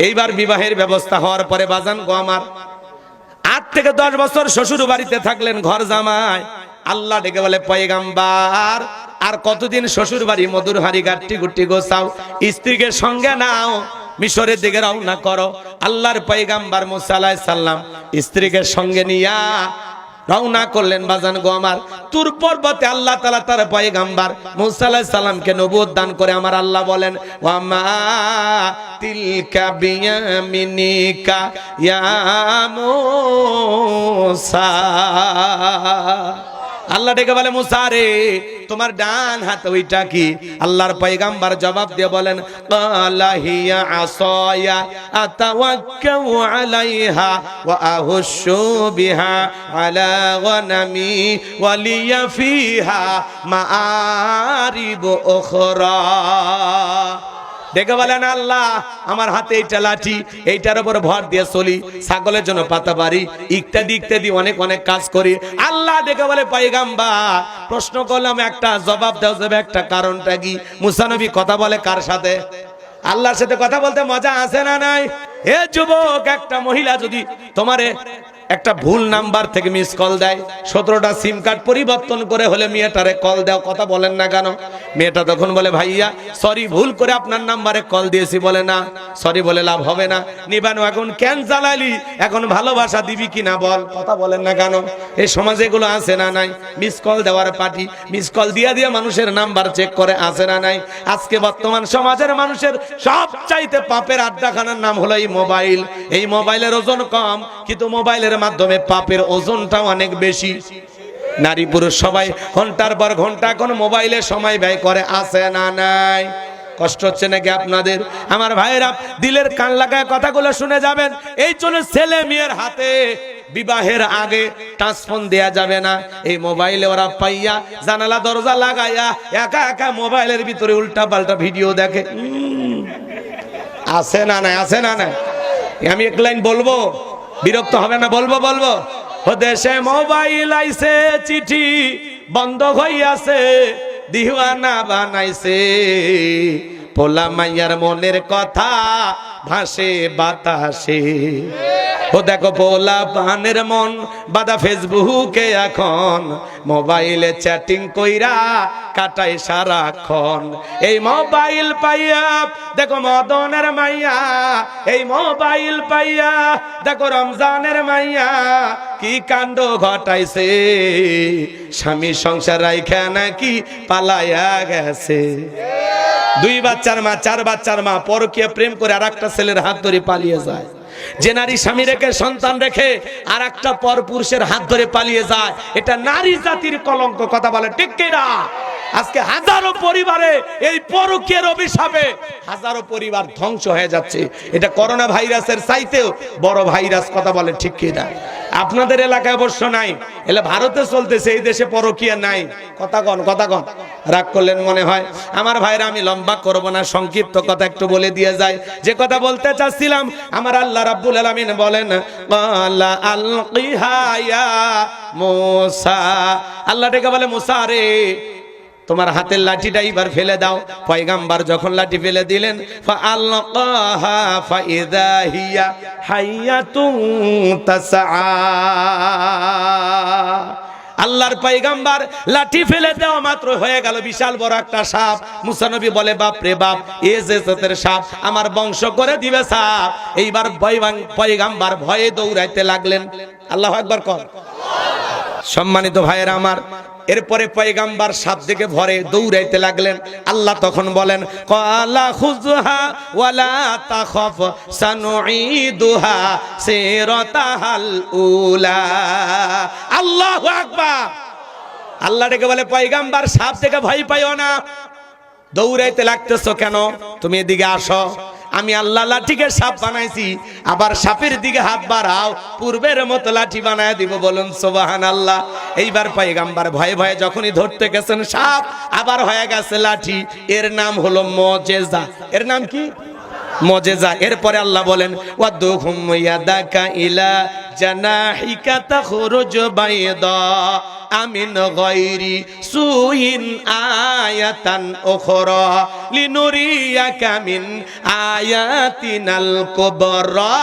এইবার বিবাহের ব্যবস্থা হওয়ার পরে বাজান গো আমার, 8 থেকে 10 বছর শ্বশুর বাড়িতে থাকলেন ঘর জামাই। আল্লাহ ডেকে বলে পয়গাম্বার আর কতদিন শ্বশুর বাড়ি মধুর হাড়ি গাট্টি গুট্টি গোছাও, স্ত্রীকে সঙ্গে নাও, মিশরের দিকে রওনা করো। আল্লাহর পয়গাম্বার মুসা আলাইহিস সালাম স্ত্রীকে সঙ্গে নিয়া রওনা করলেন বাজান গো আমার। তুর পর্বতে আল্লাহ তাআলা তার পয়গম্বর মুসা আলাইহিস সালামকে নবুয়ত দান করে আমার আল্লাহ বলেন ওয়া মা তিলকা বিয়ামিনিকা ইয়া মুসা। আল্লাহ ডেকে বলে মুসা রে তোমার ডান হাতে ওইটা কি? আল্লাহর পয়গম্বর জবাব দিয়ে বলেন ক্বালা হিয়া আসায়া আতাওয়াক্কাউ আলাইহা ওয়া আহুশু বিহা আলা গনামি ওয়া লিয়া ফিহা মাআরিব উখরা। দেখে বলেন আল্লাহ আমার হাতে এইটা লাঠি, এইটার উপর ভর দিয়ে চলি, ছাগলের জন্য পাতা বাড়ি ইত্যাদি ইত্যাদি অনেক অনেক কাজ করি। আল্লাহ দেখে বলে পয়গম্বর প্রশ্ন করলাম একটা জবাব দেওয়া যাবে একটা, কারণটা কি? মুসা নবী কথা বলে কার সাথে? আল্লাহর সাথে কথা বলতে মজা আছে না নাই? এ যুবক, একটা মহিলা যদি তোমারে একটা ভুল নাম্বার থেকে মিস কল দেয়, 17টা সিম কার্ড পরিবর্তন করে হলে মেয়েটারে কল দাও, কথা বলেন না কেন? মেয়েটা তখন বলে ভাইয়া সরি ভুল করে আপনার নাম্বারে কল দিয়েছি। বলে না সরি বলে লাভ হবে না, নিবানো এখন কেন জ্বালালি, এখন ভালোবাসা দিবি কিনা বল, কথা বলেন না কেন? এই সমাজে এগুলো আছে না নাই? মিস কল দেওয়ার পার্টি, মিস কল দিয়া দিয়া মানুষের নাম্বার চেক করে, আছে না নাই? আজকে বর্তমান সমাজের মানুষের সবচাইতে পাপের আড্ডাখানার নাম হলো এই মোবাইল। এই মোবাইলের ওজন কম, কিন্তু মোবাইলের মাধ্যমে পাপের ওজনটা অনেক বেশি। নারী পুরুষ সবাই ঘন্টার পর ঘন্টা কোন মোবাইলে সময় ব্যয় করে, আছে না নাই? কষ্ট হচ্ছে নাকি আপনাদের? আমার ভাইরা দিলের কান লাগায় কথাগুলো শুনে যাবেন। এই জন্য ছেলে মেয়ের হাতে বিবাহের আগে টাচফোন দেয়া যাবে না। এই মোবাইলে ওরা পাইয়া জানালা দরজা লাগাইয়া একা একা মোবাইলের ভিতরে উল্টা পাল্টা ভিডিও দেখে। আছে না নাই? আছে না নাই? আমি এক লাইন বলবো, বিরক্ত হবে না? বলবো বলবো। ও দেশে মোবাইল আইছে, চিঠি বন্ধ হইয়াছে, দিওয়ানা বানাইছে, পোলা মাইয়ার মনের কথা ভাসে বাতাসে। ও দেখো পোলা পানের মন বাদা ফেসবুকে এখন, মোবাইলে চ্যাটিং কইরা কাটায় সারাক্ষণ। এই মোবাইল পাইয়া দেখো মদনের মাইয়া, এই মোবাইল পাইয়া দেখো রমজানের মাইয়া কি কাণ্ড ঘটাইছে, স্বামী সংসার রাইখা নাকি পালাইয়া গেছে। 2 বাচ্চার মা, 4 বাচ্চার মা পরকীয়া প্রেম করে আর একটা ছেলের হাত ধরে পালিয়ে যায়। যে নারী স্বামী রেখে সন্তান রেখে আর একটা পর পুরুষের হাত ধরে পালিয়ে যায়, এটা নারী জাতির কলঙ্ক, কথা বলে ঠিক কিনা? আজকে হাজারো পরিবারে এই পরকীয়ার অভিশাপে হাজারো পরিবার ধ্বংস হয়ে যাচ্ছে। এটা করোনা ভাইরাসের চাইতেও বড় ভাইরাস, কথা বলে ঠিক কিনা? আপনাদের এলাকায় অবশ্য নাই, এলে ভারতে চলতেছে, এই দেশে পরকীয়া নাই। কথা কন, কথা কন। রাগ করলেন মনে হয়? আমার ভাইরা আমি লম্বা করব না, সংক্ষিপ্ত কথা একটু বলে দিয়ে যায়। যে কথা বলতে চাচ্ছিলাম, আমার আল্লাহ রাব্বুল আলামিন বলেন ক্বালা আলকিহা ইয়া মুসা। আল্লাহ ডেকে বলে মুসা রে তোমার হাতের লাঠিটা এবার ফেলে দাও। পয়গম্বর যখন লাঠি ফেলে দিলেন, ফাআলকাহা ফাইযা হিয়া হাইয়াতুন তাসআ। আল্লাহর পয়গম্বর লাঠি ফেলে দেওয়া মাত্র হয়ে গেল বিশাল বড় একটা সাপ। মুসা নবী বলে বাপ রে বাপ, এ যে জাতের সাপ, আমার বংশ করে দিবে সাপ। এইবার পয়গম্বর ভয়ে দৌড়াইতে লাগলেন। আল্লাহু আকবার কর। সম্মানিত ভাইয়েরা আমার, এরপরে পয়গম্বর সাপ দিকে ভরে দৌড়াইতে লাগলেন। আল্লাহ তখন বলেন ক্বালা খুযহা ওয়ালা তাখাফ সানুঈদুহা সিরাতাহাল উলা। আল্লাহু আকবার। আল্লাহ ডেকে বলে পয়গম্বর সাপ দেখে ভয় পাইও না, দৌড়াইতে লাগতেছো কেন? তুমি এদিকে আসো, আমি আল্লাহ লাঠিকে সাপ বানাইছি, আবার সাপের দিকে হাত বাড়াও, পূর্বের মতো লাঠি বানায় দিব। বলুন সুবহানাল্লাহ। এইবার পয়গম্বর ভয়ে ভয়ে যখনই ধরতে গেছেন সাপ আবার হয়ে গেছে লাঠি। এর নাম হলো মুজিজা। এর নাম কি? মুজিজা। এরপরে আল্লাহ বলেন ওয়াদুহুম ইয়াদাকা ইলা জানাহিকা তাখরুজ বাইদা আমিন গায়রি সুইন আয়াতান উখরা লিনুরিয়াকা মিন আয়াতিনাল কুবরা।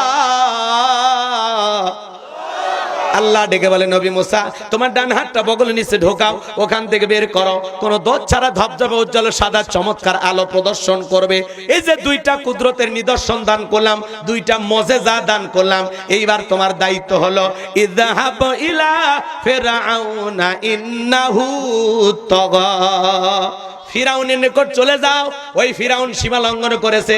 আল্লাহ ডেকে বলে নবী মুসা তোমার ডান হাতটা বগলের নিচে ঢোকাও, ওখান থেকে বের করো, কোন দোষ ছাড়া ধবধবে উজ্জ্বল সাদা চমৎকার আলো প্রদর্শন করবে। এই যে দুইটা কুদরতের নিদর্শন দান করলাম, দুইটা মুজিজা দান করলাম, এইবার তোমার দায়িত্ব হলো ইযহাব ইলা ফিরআউনা ইন্নাহু তাগা, ফিরাউনের নিকট চলে যাও। ওই ফিরাউন সীমা লঙ্ঘন করেছে,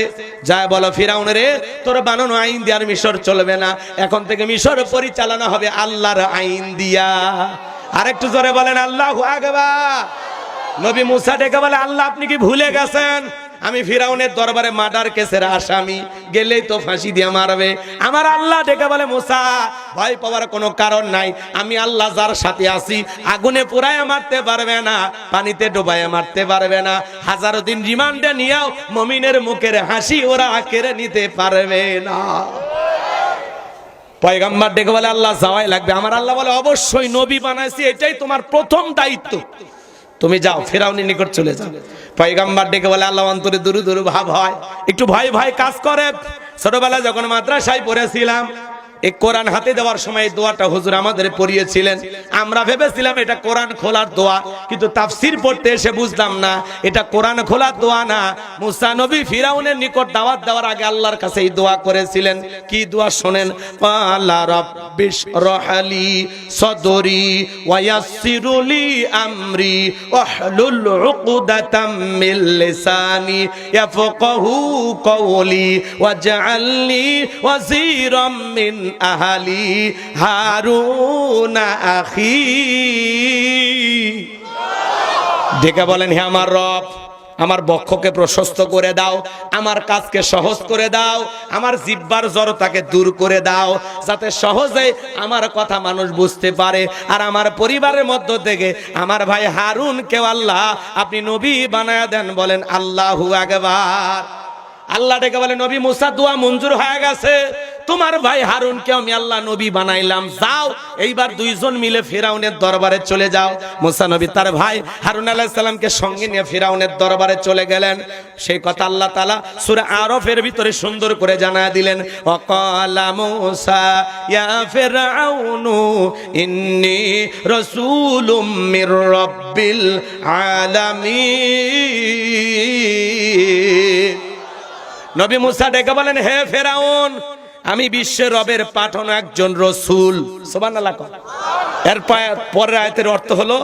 যায় বলো ফিরাউন রে তোর বানানো আইন দিয়ে আর মিশর চলবে না, এখন থেকে মিশর পরিচালনা হবে আল্লাহর আইন দিয়া। আরেকটু জোরে বলেন আল্লাহু আকবার। নবী মুসা ডেকে বলে আল্লাহ আপনি কি ভুলে গেছেন আমি ফিরাউনের দরবারে মার্ডার কেসের আসামি, গেলেই তো ফাঁসি দিয়ে মারবে। আমার আল্লাহ ডেকে বলে মুসা ভয় পাওয়ার কোনো কারণ নাই, আমি আল্লাহ যার সাথে আছি, আগুনে পোড়ায় মারতে পারবে না, পানিতে ডুবায় মারতে পারবে না, হাজারো দিন রিমান্ডে নিয়েও মুমিনের মুখের হাসি ওরা কেড়ে নিতে পারবে না। পয়গম্বর ডেকে বলে আল্লাহ যাওয়াই লাগবে। আমার আল্লাহ বলে অবশ্যই, নবী বানাইছি, এটাই তোমার প্রথম দায়িত্ব, তুমি যাও ফিরাউনের নিকট চলে যাও। পয়গম্বর ডেকে বলে আল্লাহ অন্তরে দুরু দুরু ভাব হয়, একটু ভয় ভয় কাজ করে। ছোটবেলায় যখন মাদ্রাসায় পড়েছিলাম, এই কোরআন হাতে দেওয়ার সময় দোয়াটা হুজুর আমাদের পড়িয়েছিলেন, আমরা ভেবেছিলাম এটা কোরআন খোলার দোয়া, কিন্তু তাফসীর পড়তে এসে বুঝলাম না এটা কোরআন খোলার দোয়া না। মুসা নবী ফিরাউনের নিকট দাওয়াত দেওয়ার আগে আল্লাহর কাছে এই দোয়া করেছিলেন। কি দোয়া শোনেন, ক্বালা রাব্বিশ রাহলি সাদরি ওয়া ইয়াসসিরলি আমরি ওয়াহলুল উকদাতাম মিন লিসানি ইয়াফকাহু কওলি ওয়াজআলনি ওয়াজিরাম মিন আহালি হারুন আখি। ডেকে বলেন হে আমার রব, আমার বক্ষকে প্রশস্ত করে দাও, আমার কাজকে সহজ করে দাও, আমার জিহ্বার জড়তাকে দূর করে দাও, যাতে সহজে আমার কথা মানুষ বুঝতে পারে। আর আমার পরিবারের মধ্য থেকে আমার ভাই হারুনকে আল্লাহ আপনি নবী বানায়া দেন। বলেন আল্লাহু আকবার। আল্লাহ ডেকে বলে নবী মুসা দোয়া মঞ্জুর হয়ে গেছে, তোমার ভাই হারুনকে আমি আল্লাহ নবী বানাইলাম, যাও এইবার দুইজন মিলে ফিরাউনের দরবারে চলে যাও। মুসা নবী তার ভাই হারুন আলাইহিস সালামকে সঙ্গে নিয়ে ফিরাউনের দরবারে চলে গেলেন। সেই কথা আল্লাহ তাআলা সূরা আরফের ভিতরে সুন্দর করে জানায়া দিলেন, ওয়াকালা মুসা ইয়া ফিরআউনু ইন্নী রাসূলুম মির রাব্বিল আলামিন। নবী মুসা ডেকে বলেন হে ফিরাউন, আমি বিশ্বের রবের পাঠানো একজন রাসূল। সুবহানাল্লাহ। এর পরের আয়াতের অর্থ হলো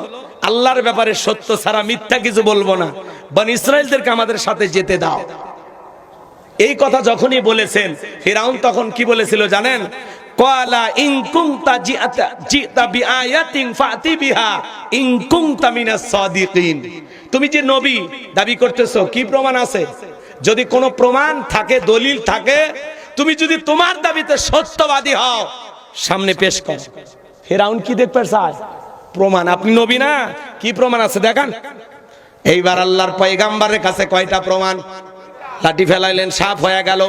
আল্লাহর ব্যাপারে সত্য ছাড়া মিথ্যা কিছু বলবো না, বনি ইসরাইলদেরকে আমাদের সাথে যেতে দাও। এই কথা যখনই বলেছেন ফিরাউন তখন কি বলেছিল জানেন, ক্বালা ইন কুনতা জিতা বিআয়াতিন ফাতি বিহা ইন কুনতা মিনাস সাদিকিন। তুমি যে নবী দাবি করতেছো, কি প্রমাণ আছে? যদি কোনো প্রমাণ থাকে, দলিল থাকে, তুমি যদি তোমার দাবিতে সত্যবাদী হও সামনে পেশ করো। ফিরাউন কি দেখতে চায়? প্রমাণ। আপনি নবী না, কি প্রমাণ আছে দেখান। এইবার আল্লাহর পয়গাম্বরের কাছে কয়টা প্রমাণ? লাঠি ফেলাইলেন, সাপ হয়ে গেল,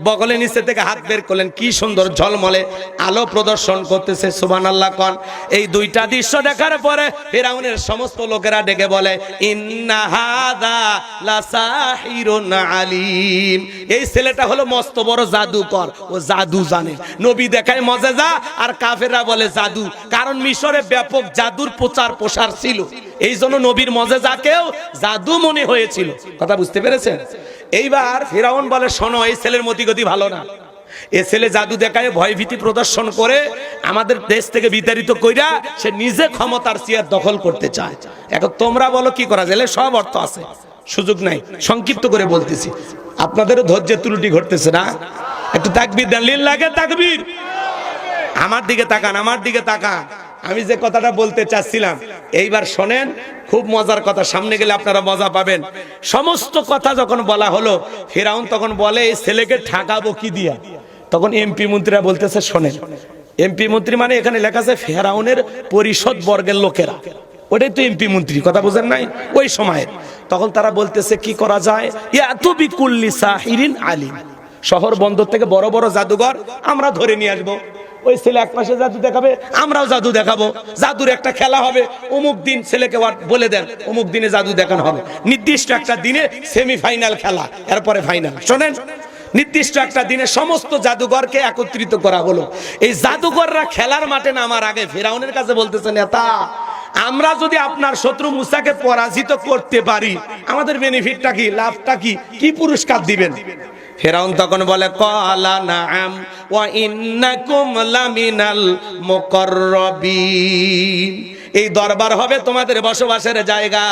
বগলে নিচে থেকে হাত বের করলেন, কি সুন্দর ঝলমলে আলো প্রদর্শন করতেছে। সুবহানাল্লাহ কোন। এই দুইটা দৃশ্য দেখার পরে ফিরাউনের সমস্ত লোকেরা ডেকে বলে ইন্না হাযা লাসাহিরুন আলিম। এই ছেলেটা হলো মস্ত বড় জাদুকর, ও জাদু জানে। নবী দেখায় মুজিজা আর কাফেররা বলে জাদু, কারণ মিশরে ব্যাপক জাদুর প্রচার প্রসার ছিল, এই জন্য নবীর মুজিজাকেও জাদু মনে হয়েছিল। কথা বুঝতে পেরেছেন? এইবার ফিরাউন বলে শোনো, এই ছেলের মতিগতি ভালো না, এ ছেলে জাদু দেখায় ভয়ভীতি প্রদর্শন করে আমাদের দেশ থেকে বিতাড়িত কইরা সে নিজে ক্ষমতার চেয়ার দখল করতে চায়। এখন তোমরা বলো কি করা যায়? সব অর্থ আছে, সুযোগ নাই, সংক্ষিপ্ত করে বলতেছি, আপনাদেরও ধৈর্যের ত্রুটি ঘটতেছে না? একটু তাকবীর দেন, লিল্লাহি তাকবীর। আমার দিকে তাকান, আমার দিকে তাকান। আমি যে কথাটা বলতে চাচ্ছিলাম এইবার শোনেন, খুব মজার কথা, সামনে গেলে আপনারা মজা পাবেন। সমস্ত কথা যখন বলা হলো, ফিরাউন তখন বলে এই ছেলেকে ঠকাবো কি দিয়া? তখন এমপি মন্ত্রীরা বলতেছে শোনেন, এমপি মন্ত্রী মানে এখানে লেখা আছে ফিরাউনের পরিষদ বর্গের লোকেরা, ওটাই তো এমপি মন্ত্রী, কথা বুঝেন নাই ওই সময়ে। তখন তারা বলতেছে কি করা যায়, ইয়াতু বিকুল্লি সাহিরিন আলিম, শহর বন্দর থেকে বড় বড় জাদুঘর আমরা ধরে নিয়ে আসবো, ওই ছেলে এক পাশে জাদু দেখাবে, আমরাও জাদু দেখাবো, জাদুর একটা খেলা হবে, অমুক দিন ছেলেকে বলে দেন অমুক দিনে জাদু দেখানো হবে, নির্দিষ্ট একটা দিনে সেমিফাইনাল খেলা, এরপরে ফাইনাল। শোনেন, নির্দিষ্ট একটা দিনে সমস্ত জাদুঘরকে একত্রিত করা হলো। এই জাদুঘররা খেলার মাঠে নামার আগে ফেরাউনের কাছে বলতেছে, নেতা আমরা যদি আপনার শত্রু মুসাকে পরাজিত করতে পারি আমাদের বেনিফিটটা কি, লাভটা কি, কি পুরস্কার দিবেন? ফেরাউন তখন বলে, ক্বালা নাআম ওয়া ইন্নাকুম লামিনাল মুকাররাবিন। এই দরবার হবে তোমাদের বসবাসের জায়গা,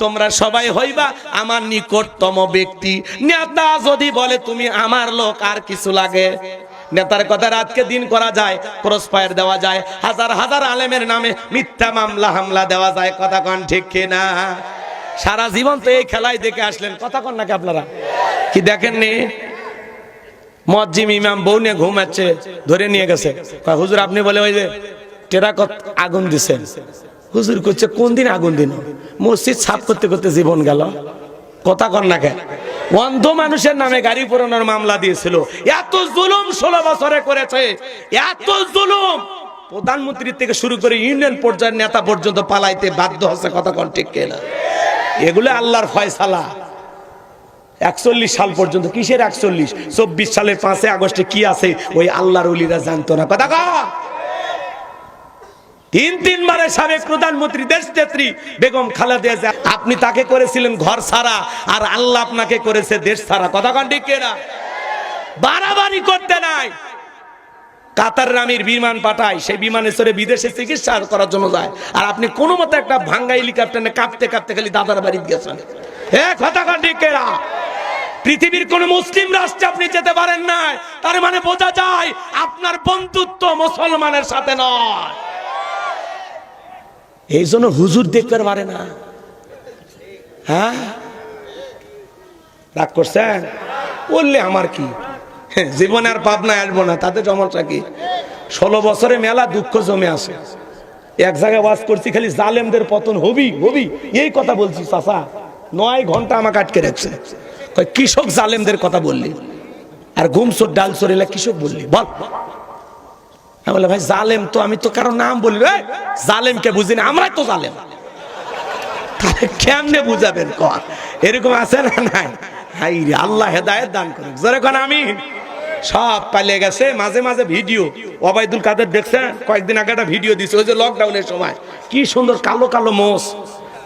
তোমরা সবাই হইবা আমার নিকটতম ব্যক্তি। নেতা যদি বলে তুমি আমার লোক, আর কিছু লাগে? নেতার কথা রাতকে দিন করা যায়, ক্রস ফায়ার দেওয়া যায়, হাজার হাজার আলেমের নামে মিথ্যা মামলা হামলা দেওয়া যায়। কথা কন ঠিক কিনা? সারা জীবন তো এই খেলায় দেখে আসলেন, কথা কন নাকি আপনারা? কি দেখেননি? মুয়াজ্জিম ইমাম বউ নিয়ে ঘুমাচ্ছে, ধরে নিয়ে গেছে, হুজুর আপনি বলে ওই যে টেরাকত আগুন দিছেন। হুজুর করছে কোন দিন আগুন দিন? মসজিদ সাফ করতে করতে জীবন গেল। কথা কন না কেন? অন্ধ মানুষের নামে গাড়ি পোড়ানোর মামলা দিয়েছিল। এত জুলুম 16 বছরে করেছে, এত জুলুম প্রধানমন্ত্রী থেকে শুরু করে ইউনিয়ন পর্যায়ের নেতা পর্যন্ত পালাইতে বাধ্য হচ্ছে। কথা কন ঠিক কিনা? এগুলো আল্লাহর ফয়সালা। 41 সাল পর্যন্ত, কিসের 41? 24 সালের 5 আগস্টে কি আছে ওই আল্লাহর ওলিরা জানতো না। কথা কন। তিনবারের সাবেক প্রধানমন্ত্রী দেশ নেত্রী বেগম খালেদা জিয়া, আপনি তাকে করেছিলেন ঘর ছাড়া, আর আল্লাহ আপনাকে করেছে দেশ ছাড়া। কথা কন ঠিক কিনা? বাড়াবাড়ি করতে নাই। কাতার আমির বিমান পাঠায়, সেই বিমানে চড়ে বিদেশে চিকিৎসা করার জন্য যায়, আর আপনি কোনো মতে একটা ভাঙ্গা হেলিকপ্টারে কাঁপতে কাঁপতে খালি দাদার বাড়ি গেছেন। কথা কন ঠিক কিনা? পৃথিবীর কোন মুসলিম রাষ্ট্রে আপনি যেতে পারেন না, তার মানে বোঝা যায় আপনার বন্ধুত্ব মুসলমানের সাথে নয়। এই জন্য হুজুর দেখতে পারে না। হ্যাঁ, রাগ করছেন? বললে আমার কি, জীবনে আর পাবনায় আসবো না, তাতে সমস্যা কি? 16 বছরে মেলা দুঃখ জমে আসে। এক জায়গায় ওয়াজ করছি, খালি জালেমদের পতন হবি হবি এই কথা বলছি। চাচা 9 ঘন্টা আমাকে আটকে রাখছে। কৃষক জালেমদের কথা বললি, আর ঘুমসোর ডাল চড়িলা কৃষক বললি, বল। আমি বলে ভাই জালেম তো আমি তো কারো নাম বলি, জালেমকে বুঝি না, আমরাই তো জালেম। কেমনে বুঝাবেন? এরকম আছে না? নাই। হাই রে, আল্লাহ হেদায়েত দান করুক। যেরকম আমিন। সব পালিয়ে গেছে। মাঝে মাঝে ভিডিও ওবায়দুল কাদের দেখছেন? কয়েকদিন আগে একটা ভিডিও দিছে, ওই যে লকডাউনের সময় কি সুন্দর কালো কালো মোষ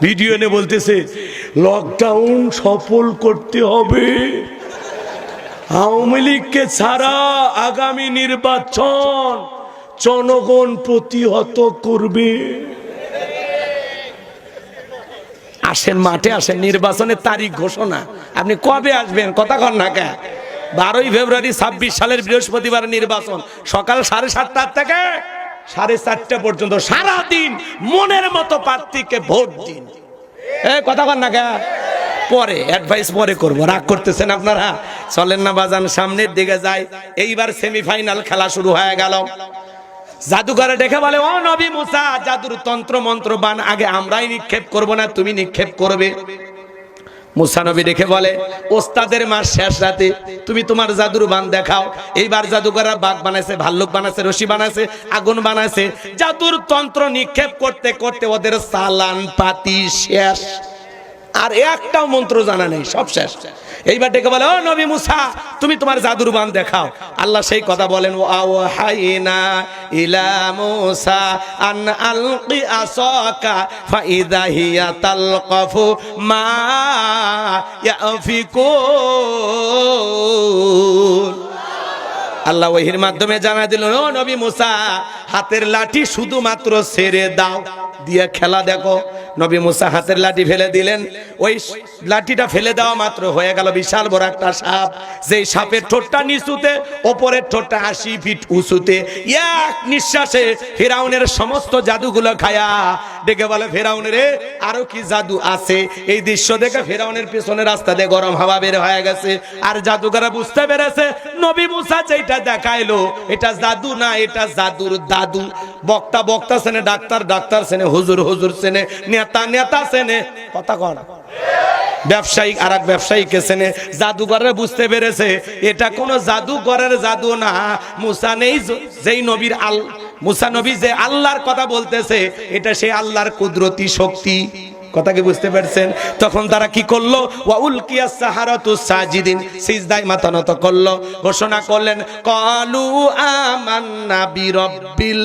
ভিডিও এনে বলতেছে লকডাউন সফল করতে হবে, আওয়ামী লীগকে ছাড়া আগামী নির্বাচন জনগণ প্রতিহত করবে। আসেন মাঠে আসেন, নির্বাচনের তারিখ ঘোষণা। আপনি কবে আসবেন? কথা কন না কেন? 12ই ফেব্রুয়ারি 26 সালের বৃহস্পতিবার নির্বাচন, সকাল 7:30 থেকে 4:30 পর্যন্ত সারাদিন মনের মতো প্রার্থীকে ভোট দিন। কথা কন না কেন? পরে অ্যাডভাইস পরে করবো। রাগ করতেছেন আপনারা? চলেন না বাজান, সামনের দিকে যাই। এইবার সেমিফাইনাল খেলা শুরু হয়ে গেল। জাদুঘরে দেখে বলে, ও নবী মুসা, জাদুর তন্ত্র মন্ত্র বান আগে আমরাই নিক্ষেপ করব না, তুমি নিক্ষেপ করবে। মুসা নবী দেখে বলে, ওস্তাদের মাস শেষ রাতে তুমি তোমার জাদুর বান দেখাও। এইবার জাদুঘররা বাঘ বানাইছে, ভাল্লুক বানাইছে, রশি বানাইছে, আগুন বানাইছে। জাদুর তন্ত্র নিক্ষেপ করতে করতে ওদের চালান পাতি শেষ, আর একটাও মন্ত্র জানা নেই, সব শেষ। এইবার ডেকে বলে, ও নবী মুসা, তুমি তোমার জাদুর বান দেখাও। আল্লাহ সেই কথা বলেন, ওয়াহাইনা ইলা মুসা আন আলকি আসাকা ফাইদা হিয়া তালকাফু মা ইয়াফিকুন। আল্লাহ ওহির মাধ্যমে জানা দিল, ও নবী মুসা, হাতের লাঠি শুধুমাত্র ছেড়ে দাও, দিয়ে খেলা দেখো। নবী মুসা হাতের লাঠি ফেলে দিলেন। ওই লাঠিটা ফেলে দেওয়া মাত্র হয়ে গেল বিশাল বড় একটা সাপ। যেই সাপের ঠোঁটটা নিচুতে, ওপরের ঠোঁটটা 80 ফিট উঁচুতে। এক নিঃশ্বাসে ফেরাউনের সমস্ত জাদুগুলো খায়া ডেকে বলে, ফেরাউনের আরো কি জাদু আছে? এই দৃশ্য দেখে ফেরাউনের পিছনে রাস্তা দিয়ে গরম হাওয়া বের হয়ে গেছে। আর জাদুকররা বুঝতে পেরেছে নবী মুসা যেটা দেখাইলো এটা জাদু না, এটা জাদুর দাদু। বক্তা বক্তা সেনে, ডাক্তার ডাক্তার সেনে, হুজুর হুজুর সেনে, নেতা নেতা সেনে। কথা কন। ব্যবসায়ী আর এক ব্যবসায়ীকে সেনে। জাদুঘরে বুঝতে পেরেছে এটা কোন জাদুঘরের জাদু না, মুসা নেই যেই নবীর মুসা নবী যে আল্লাহর কথা বলতেছে, এটা সেই আল্লাহর কুদরতি শক্তি। কথা কি বুঝতে পারছেন? তখন তারা কি করলো? ওয়া উলকিয়াস সাহারাতু সাজিদিন, সিজদায় মাথা নত করলো, ঘোষণা করলেন ক্বালু আমান্না বিরাব্বিল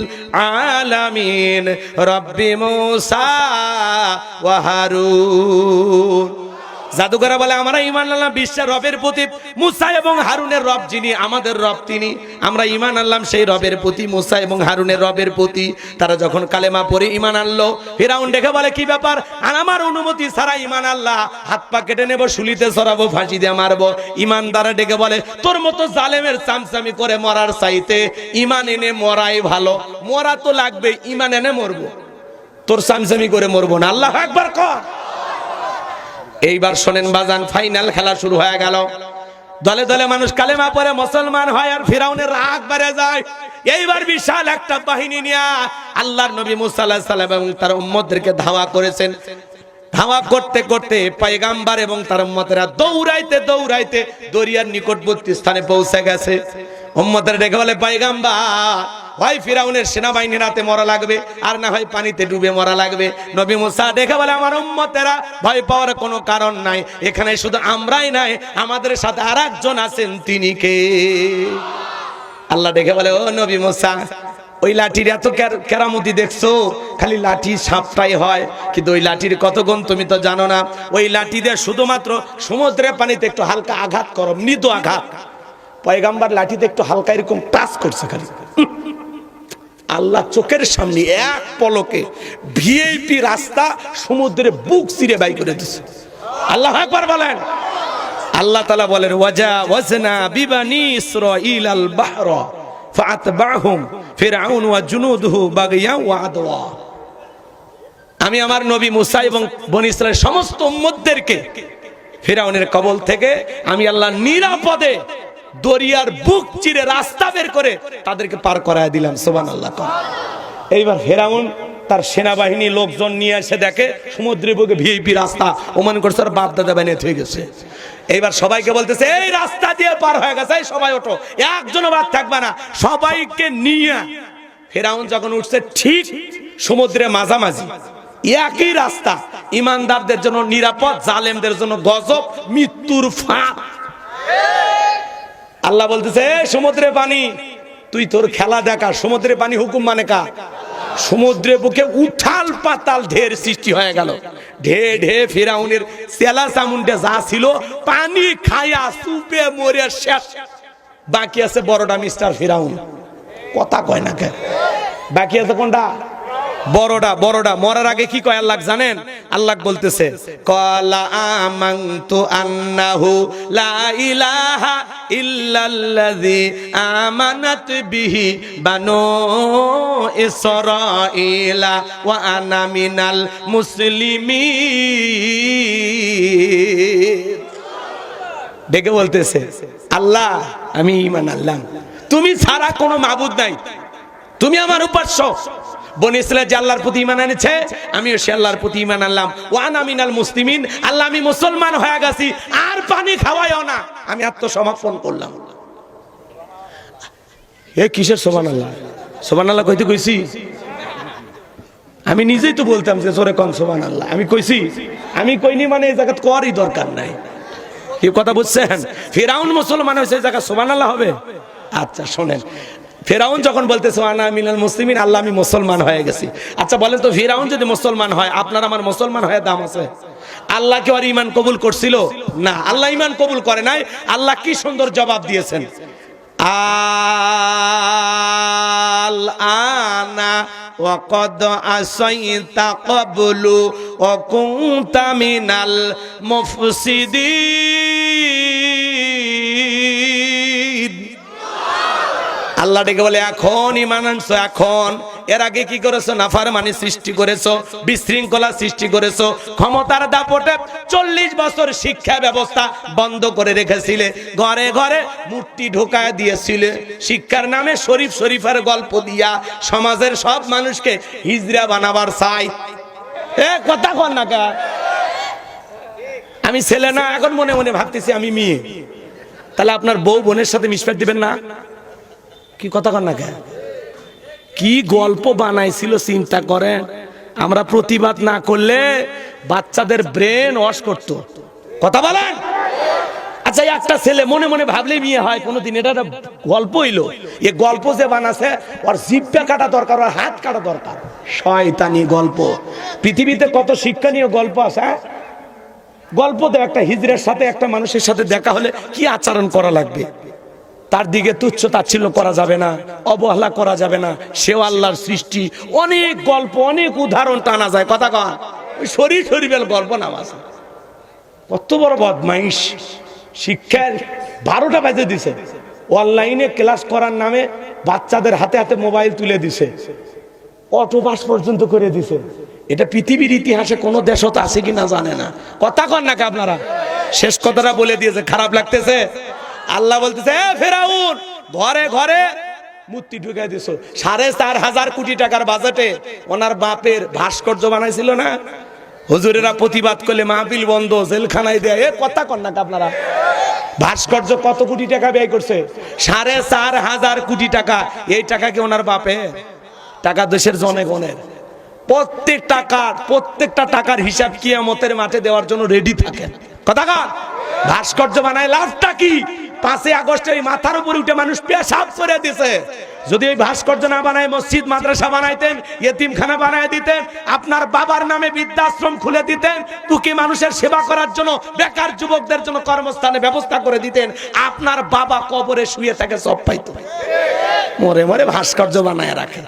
আলামিন রব্বি মূসা ওয়া হারুন। জাদুকররা বলে আমরা ঈমান আনলাম বিশ্বের রবের প্রতি, মুসা এবং হারুনের রব যিনি, আমাদের রব তিনি। আমরা ঈমান আনলাম সেই রবের প্রতি, মুসা এবং হারুনের রবের প্রতি। তারা যখন কালেমা পড়ে ঈমান আনলো, ফিরাউন দেখে বলে কি ব্যাপার, আর আমার অনুমতি ছাড়া ঈমান আল্লাহ, হাত পা কেটে নেব, শুলিতে চড়াবো, ফাঁসি দিয়ে মারবো। ঈমানদাররা ডেকে বলে তোর মতো জালেমের চামচামি করে মরার চাইতে ঈমান এনে মরাই ভালো। মরা তো লাগবে, ঈমান এনে মরবো, তোর চামচামি করে মরবো না। আল্লাহু আকবার কর। এইবার শোনেন বাজান, ফাইনাল খেলা শুরু হয়ে গেল। দলে দলে মানুষ কালেমা পড়ে মুসলমান হয়, আর ফিরাউনের রাগ বেড়ে যায়। এইবার বিশাল একটা বাহিনী নিয়ে আল্লাহর নবী মুসা আলাইহিস সালাম এবং তার উম্মতদেরকে ধাওয়া করেছেন। ধাওয়া করতে করতে পয়গম্বর এবং তার উম্মতেরা দৌড়াইতে দৌড়াইতে দরিয়ার নিকটবর্তী স্থানে পৌঁছে গেছে। উম্মতেরা ডেকে বলে পয়গম্বর, হয় ফিরাউনের সেনাবাহিনীর হাতে মরা লাগবে, আর না হয় পানিতে ডুবে মরা লাগবে। নবী মুসা দেখে বলে আমার উম্মতেরা ভয় পাওয়ার কোনো কারণ নাই, এখানে শুধু আমরাই নাই, আমাদের সাথে আরেকজন আছেন, তিনি কে? আল্লাহ দেখে বলে ও নবী মুসা, ওই লাঠির এত কেরামতি দেখছো, খালি লাঠি সাপটাই হয়, কিন্তু ওই লাঠির কত গুণ তুমি তো জানো না। ওই লাঠি দিয়ে শুধুমাত্র সমুদ্রের পানিতে একটু হালকা আঘাত করো, মৃদু আঘাত। পয়গম্বর লাঠিতে একটু হালকা এরকম টাচ করছে, খালি আল্লাহ চোখের সামনে এক পলকে ভিআইপি রাস্তা সমুদ্রে বুক চিরে বাই করে দিচ্ছে। আল্লাহু আকবার বলেন। আল্লাহ তাআলা বলেন ওয়াজাওয়াজনা বিবানি ইসরাঈল আল বাহরা ফাআতবাহুম ফিরআউন ওয়া জুনুদুহু বাগিয়া ওয়া আদওয়া। আমি আমার নবী মুসা এবং বনী ইসরাঈলের সমস্ত উম্মতদেরকে ফিরআউনের কবল থেকে আমি আল্লাহ নিরাপদে দরিয়ার বুক চিরে রাস্তা বের করে তাদেরকে পার করায় দিলাম। সুবহানাল্লাহ। এইবার ফিরআউন তার সেনাবাহিনী লোকজন নিয়ে এসে দেখে সমুদ্রের বুকে ভিআইপি রাস্তা, ও মনে করছে আর বাপ দাদা বানিয়ে হয়ে গেছে। এইবার সবাইকে বলতেছে এই রাস্তা দিয়ে পার হয়ে গেছে, সবাই ওঠো, একজনও বাদ থাকবে না। সবাইকে নিয়ে ফিরআউন যখন উঠছে ঠিক সমুদ্রের মাঝামাঝি, একই রাস্তা, ইমানদারদের জন্য নিরাপদ, জালেমদের জন্য গজব, মৃত্যুর ফাঁক। আল্লাহ বলতেছে সমুদ্রে পানি, তুই তোর খেলা দেখা। সমুদ্রে পানি হুকুম মানে কা? সমুদ্রের বুকে উঠাল পাতাল ঢের সৃষ্টি হয়ে গেল। ঢে ঢে ফিরাউনের চেলা চামুন্ডা যা ছিল পানি খায়া সুপে মরে শেষ। বাকি আছে বড়টা মিস্টার ফিরাউন। কথা কয় না কে? বাকি আছে কোনটা? বড়টা। বড়টা মরার আগে কি কয় আল্লাহ জানেন? আল্লাহ বলতেছে ক্বালা আমানতু আন্নাহু লা ইলাহা ইল্লাল্লাযী আমানাত বিহি বানু ইসরাঈলা ওয়া আনা মিনাল মুসলিমিন। ডেকে বলতেছে আল্লাহ আমি ঈমান আনলাম, তুমি ছাড়া কোনো মাবুদ নাই, তুমি আমার উপাস্য। বনী ইসরাঈল যে আল্লাহর প্রতি ঈমান এনেছে, আমিও সে আল্লাহর প্রতি ঈমান আনলাম। ওয়া আনা মিনাল মুসলিমিন, আল্লাহ আমি মুসলমান হয়ে গেছি, আর পানি খাওয়াইও না, আমি আত্মসমর্পণ করলাম। এ কিসের সুবহানাল্লাহ? সুবহানাল্লাহ কইতে কইছি? আমি নিজেই তো বলতাম যে জোরে কোন সুবহানাল্লাহ। আমি কইছি? আমি কইনি মানে এই জায়গা করই দরকার নাই। কি কথা বুঝছেন? ফিরাউন মুসলমান হয়েছে, এই জায়গা সুবহানাল্লাহ হবে? আচ্ছা শোনেন, ফিরাউন যখন বলতেছে আনা মিনাল মুসলিমিন, আল্লাহ আমি মুসলমান হয়ে গেছি। আচ্ছা বলেন তো ফিরাউন যদি মুসলমান হয়, আপনার আমার মুসলমান হয়ে দাম আছে? আল্লাহ কি আর ঈমান কবুল করছিল? না, আল্লাহ ঈমান কবুল করে নাই। আল্লাহ কি সুন্দর জবাব দিয়েছেন, আল আনা ওয়া ক্বাদ আসাইতা ক্বাবলু ওয়া কুনতা মিনাল মুফসিদিন। আল্লাহ ডেকে বলে এখন ঈমান আনছো, এখন। এর আগে কি করেছো? নাফরমানি সৃষ্টি করেছো, বিশৃঙ্খলা সৃষ্টি করেছো, ক্ষমতার দাপটে 40 বছর শিক্ষা ব্যবস্থা বন্ধ করে রেখেছিলে, ঘরে ঘরে মূর্তি ঢোকায় দিয়েছিলে, শিক্ষার নামে শরীফ শরীফের গল্প দিয়া সমাজের সব মানুষকে হিজড়া বানাবার চাই। কথা কন না কা? আমি ছেলে না, এখন মনে মনে ভাবতেছি আমি মেয়ে। তাহলে আপনার বউ বোনের সাথে মিশফাট দিবেন না? কি কথা কন না কে? কি গল্প বানাইছিল চিন্তা করেন। আমরা প্রতিবাদ না করলে বাচ্চাদের ব্রেন ওয়াশ করতো। কথা বলেন। আচ্ছা, একটা ছেলে মনে মনে ভাবলে বিয়ে হয় কোনোদিন? এটা একটা গল্প হইলো। এই গল্প যে বানাছে ওর জিভটা কাটা দরকার, ওর হাত কাটা দরকার। শয়তানি গল্প। পৃথিবীতে কত শিক্ষণীয় গল্প আছে। গল্পতে একটা হিজড়ের সাথে একটা মানুষের সাথে দেখা হলে কি আচরণ করা লাগবে, তার দিকে তুচ্ছ তাচ্ছিল্য করা যাবে না, অবহেলা করা যাবে না, সেও আল্লাহর সৃষ্টি। অনেক গল্প, অনেক উদাহরণ টানা যায়। কথা কন, ওই শরীর শরীফের গল্প নাম আছে। কত বড় বদমাইশ! শিক্ষার 12টা বাজে দিছে, অনলাইনে ক্লাস করার নামে বাচ্চাদের হাতে হাতে মোবাইল তুলে দিছে, অটো পাস পর্যন্ত করে দিছে। এটা পৃথিবীর ইতিহাসে কোন দেশত আছে কিনা জানে না। কথা কন নাকি আপনারা? শেষ কথাটা বলে দিয়েছে, খারাপ লাগতেছে। আল্লাহ বলতেছে, ফেরাউন ঘরে ঘরে মূর্তি ঢুকাই দিছো। 4,500 কোটি টাকার বাজেটে ওনার বাপের ভাস্কর্য বানাইছিল না? হুজুরেরা প্রতিবাদ করলে মাহফিল বন্ধ, জেলখানায় দেয়। কথা কন নাকি আপনারা? ভাস্কর্য কত কোটি টাকা ব্যয় করছে? 4,500 কোটি টাকা। এই টাকা কি ওনার বাপের টাকা? দেশের জনগণের। প্রত্যেকটা টাকার হিসাব কিয়ামতের মাঠে দেওয়ার জন্য রেডি থাকেন। কথা কন। ভাস্কর্য বানায় লাভটা কি? 5 আগস্টে এই মাথার উপরে উঠে মানুষ পেশাব করে দিছে। যদি এই ভাস্কর্য না বানায় মসজিদ মাদ্রাসা বানাইতেন, ইয়েতিমখানা বানায় দিতেন, আপনার বাবার নামে বৃদ্ধাশ্রম খুলে দিতেন, দুঃখী মানুষের সেবা করার জন্য, বেকার যুবকদের জন্য কর্মস্থানের ব্যবস্থা করে দিতেন, আপনার বাবা কবরে শুয়ে থাকে সব পাইতো। মরে মরে ভাস্কর্য বানায় রাখে।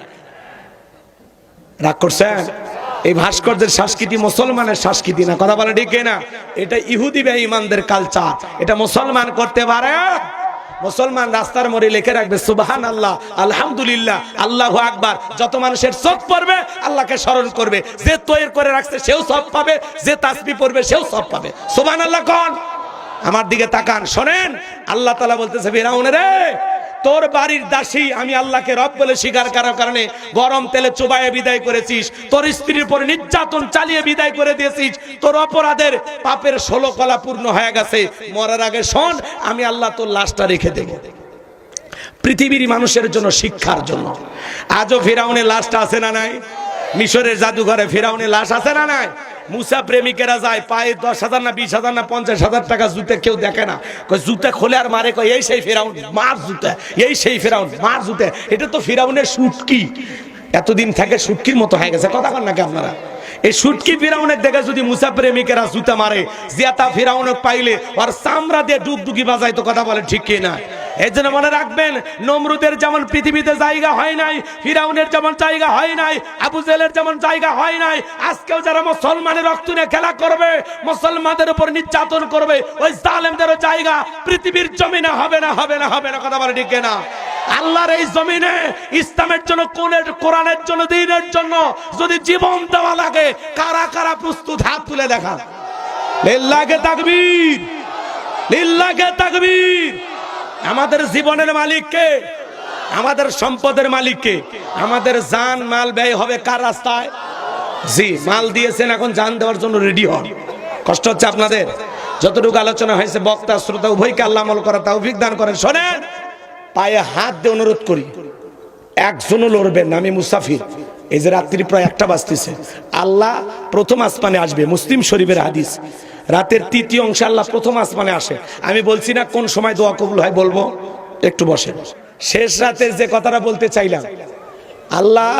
রাগ করছেন? এই ভাস্কর্যের সংস্কৃতি মুসলমানের সংস্কৃতি না। কথা বলে ঠিক না? এটা ইহুদি বেঈমানদের কালচার। এটা মুসলমান করতে পারে? মুসলমান রাস্তার মোড়ে লিখে রাখবে সুবহানাল্লাহ, আলহামদুলিল্লাহ, আল্লাহু আকবার। যত মানুষের চোখ পড়বে আল্লাহকে স্মরণ করবে। যে তৈরি করে রাখছে সেও সব পাবে, যে তাসবিহ পড়বে সেও সব পাবে। সুবহানাল্লাহ কোন? আমার দিকে তাকান, শোনেন। আল্লাহ তাআলা বলতেছে, ফিরাউন রে, তোর বাড়ির দাসী আমি আল্লাহকে রব বলে স্বীকার করার কারণে গরম তেলে চুবাইয়ে বিদায় করেছিস, তোর স্ত্রীর উপর নির্যাতন চালিয়ে বিদায় করে দিয়েছিস, তোর অপরাধের পাপের 16 কলা পূর্ণ হয়ে গেছে। মরার আগে শোন, আমি আল্লাহ তোর লাশটা রেখে দেব পৃথিবীর মানুষের জন্য, শিক্ষার জন্য। আজও ফিরাউনের লাশটা আছে না নাই? মিশরের জাদুঘরে ফিরাউনের লাশ আছে না নাই? মুসা প্রেমিকেরা যায়, পায়ে 10,000 না 20,000 না 50,000 টাকা জুতে, কেউ দেখে না। জুতে খোলে আর মারে, কয় এই সেই ফিরাউন, মার জুতে, এই সেই ফিরাউন, মার জুতে। এটা তো ফিরাউনের শুটকি, এতদিন থেকে শুটকির মতো হয়ে গেছে। কথা কন নাকি আপনারা? এই শুটকি ফিরাউনের দেখে যদি মুসা প্রেমিকেরা জুতা মারে, জিয়াতা ফিরাউনক পাইলে আর চামড়া দিয়ে ডুগডুগি বাজায়। তো কথা বলে ঠিক কিনা? এই জন্য মনে রাখবেন, নমরুদের যেমন পৃথিবীতে জায়গা হয় নাই, ফিরাউনের যেমন জায়গা হয় নাই, আবু জেলের যেমন জায়গা হয় নাই, আজকেও যারা মুসলমানের রক্ত নিয়ে খেলা করবে, মুসলমানদের উপর নির্যাতন করবে, ওই জালেমদেরও জায়গা পৃথিবীর জমিনে হবে না, হবে না, হবে না। কথা বলে ঠিক কিনা? আল্লাহর এই জমিনে ইসলামের জন্য, কোরআনের জন্য, দ্বীনের জন্য যদি জীবন দেওয়া লাগে, কারা কারা প্রস্তুত? হাত তুলে দেখা। লিল্লাহি তাকবীর, লিল্লাহি তাকবীর। আমাদের জীবনের মালিক কে? আমাদের সম্পদের মালিক কে? আমাদের জান মাল ব্যয় হবে কার রাস্তায়? জি, মাল দিয়েছেন, এখন জান দেওয়ার জন্য রেডি হন। কষ্ট হচ্ছে আপনাদের? যতটুকু আলোচনা হয়েছে, বক্তা শ্রোতা উভয়কে আল্লাহ আমল করা তৌফিক দান করেন। শোনেন, পায়ে হাত দিয়ে অনুরোধ করি, একজনও লড়বেন না। আমি মুসাফির, এই যে রাত্রি প্রায় 1টা বাজতেছে, আল্লাহ প্রথম আসমানে আসবে। মুসলিম শরীফের হাদিস, রাতের 3য় অংশে আল্লাহ প্রথম আসমানে আসে। আমি বলছি না কোন সময় দোয়া কবুল হয়, বলবো, একটু বসেন। শেষ রাতের যে কথাটা বলতে চাইলাম, আল্লাহ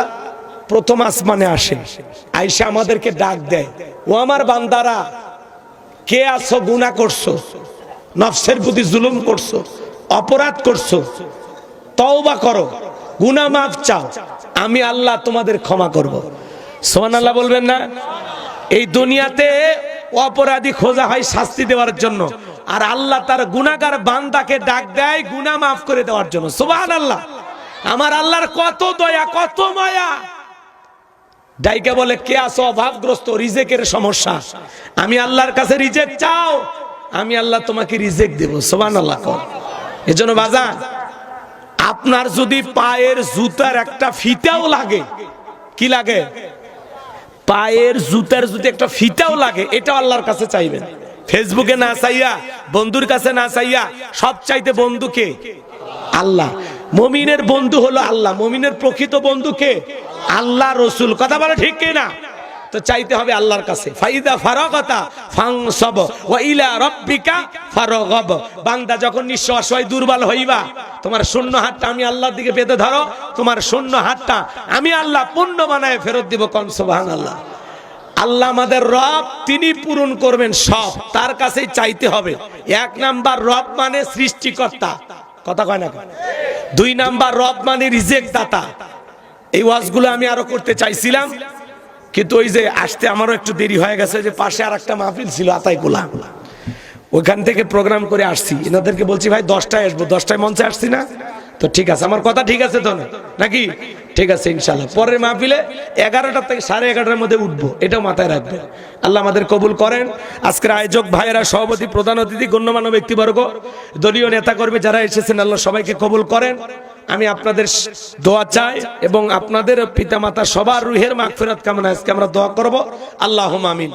প্রথম আসমানে আসে, আয়েশা আমাদেরকে ডাক দেয়, ও আমার বান্দারা, কে আছো? গুনাহ করছো, নফসের প্রতি জুলুম করছো, অপরাধ করছো, তওবা করো, গুনাহ মাফ চাও, আমি আল্লাহ তোমাদের ক্ষমা করব। সুবহানাল্লাহ বলবেন না? এই দুনিয়াতে অপরাধী খোঁজা হয় শাস্তি দেওয়ার জন্য, আর আল্লাহ তার গুনাহগার বান্দাকে ডাক দেয় গুনাহ মাফ করে দেওয়ার জন্য। সুবহানাল্লাহ। আমার আল্লাহর কত দয়া, কত মায়া। ডাইকে বলে, কে আছো অভাবগ্রস্ত, রিজেকের সমস্যা, আমি আল্লাহর কাছে রিজেক চাও, আমি আল্লাহ তোমাকে রিজেক দেব। সুবহানাল্লাহ। এজন্য বাজান, আপনার যদি পায়ের জুতার একটা ফিতাও লাগে, কি লাগে? পায়ের জুতার যদি একটা ফিতাও লাগে, এটা আল্লাহর কাছে চাইবেন। ফেসবুকে না চাইয়া, বন্ধুর কাছে না চাইয়া, সব চাইতে বন্ধুকে আল্লাহ। মুমিনের বন্ধু হলো আল্লাহ। মুমিনের প্রকৃত বন্ধু কে? আল্লাহ, রসুল। কথা বলে ঠিক কিনা? তো চাইতে হবে আল্লাহর কাছে। ফাইদা ফারাগাতা ফানসাব ওয়া ইলা রাব্বিকা ফারগাব। বান্দা যখন নিঃস্ব অসহায় দুর্বল হইবা, তোমার শূন্য হাতটা আমি আল্লাহর দিকে পেতে ধরো, তোমার শূন্য হাতটা আমি আল্লাহ পূর্ণ বানায় ফেরত দিব। কোন সুবহানাল্লাহ। আল্লাহ আমাদের রব, তিনি পূরণ করবেন সব, তার কাছেই চাইতে হবে। এক নাম্বার রব মানে সৃষ্টিকর্তা, কথা কয় না। দুই নাম্বার রব মানে রিজেক দাতা। এই ওয়াজগুলো আমি আরো করতে চাইছিলাম, কিন্তু ওই যে আসতে আমারও একটু দেরি হয়ে গেছে, যে পাশে আর একটা মাহফিল ছিল আতাইকুলা, ওইখান থেকে প্রোগ্রাম করে আসছি। এনাদেরকে বলছি ভাই 10টায় আসবো, 10টায় মঞ্চে আসছি না তো ঠিক আছে, আমার কথা ঠিক আছে তো নাকি? ঠিক আছে ইনশাল্লাহ। পরের মাহফিলে 11টা থেকে 11:30টার মধ্যে উঠবো, এটাও মাথায় রাখবেন। আল্লাহ আমাদের কবুল করেন। আজকের আয়োজক ভাইয়েরা, সভাপতি, প্রধান অতিথি, গণ্যমান্য ব্যক্তিবর্গ, দলীয় নেতা কর্মী যারা এসেছেন, আল্লাহ সবাইকে কবুল করেন। আমি আপনাদের দোয়া চাই এবং আপনাদের পিতামাতা সবার রুহের মাগফিরাত কামনা আজকে আমরা দোয়া করব। আল্লাহুম্মা আমিন।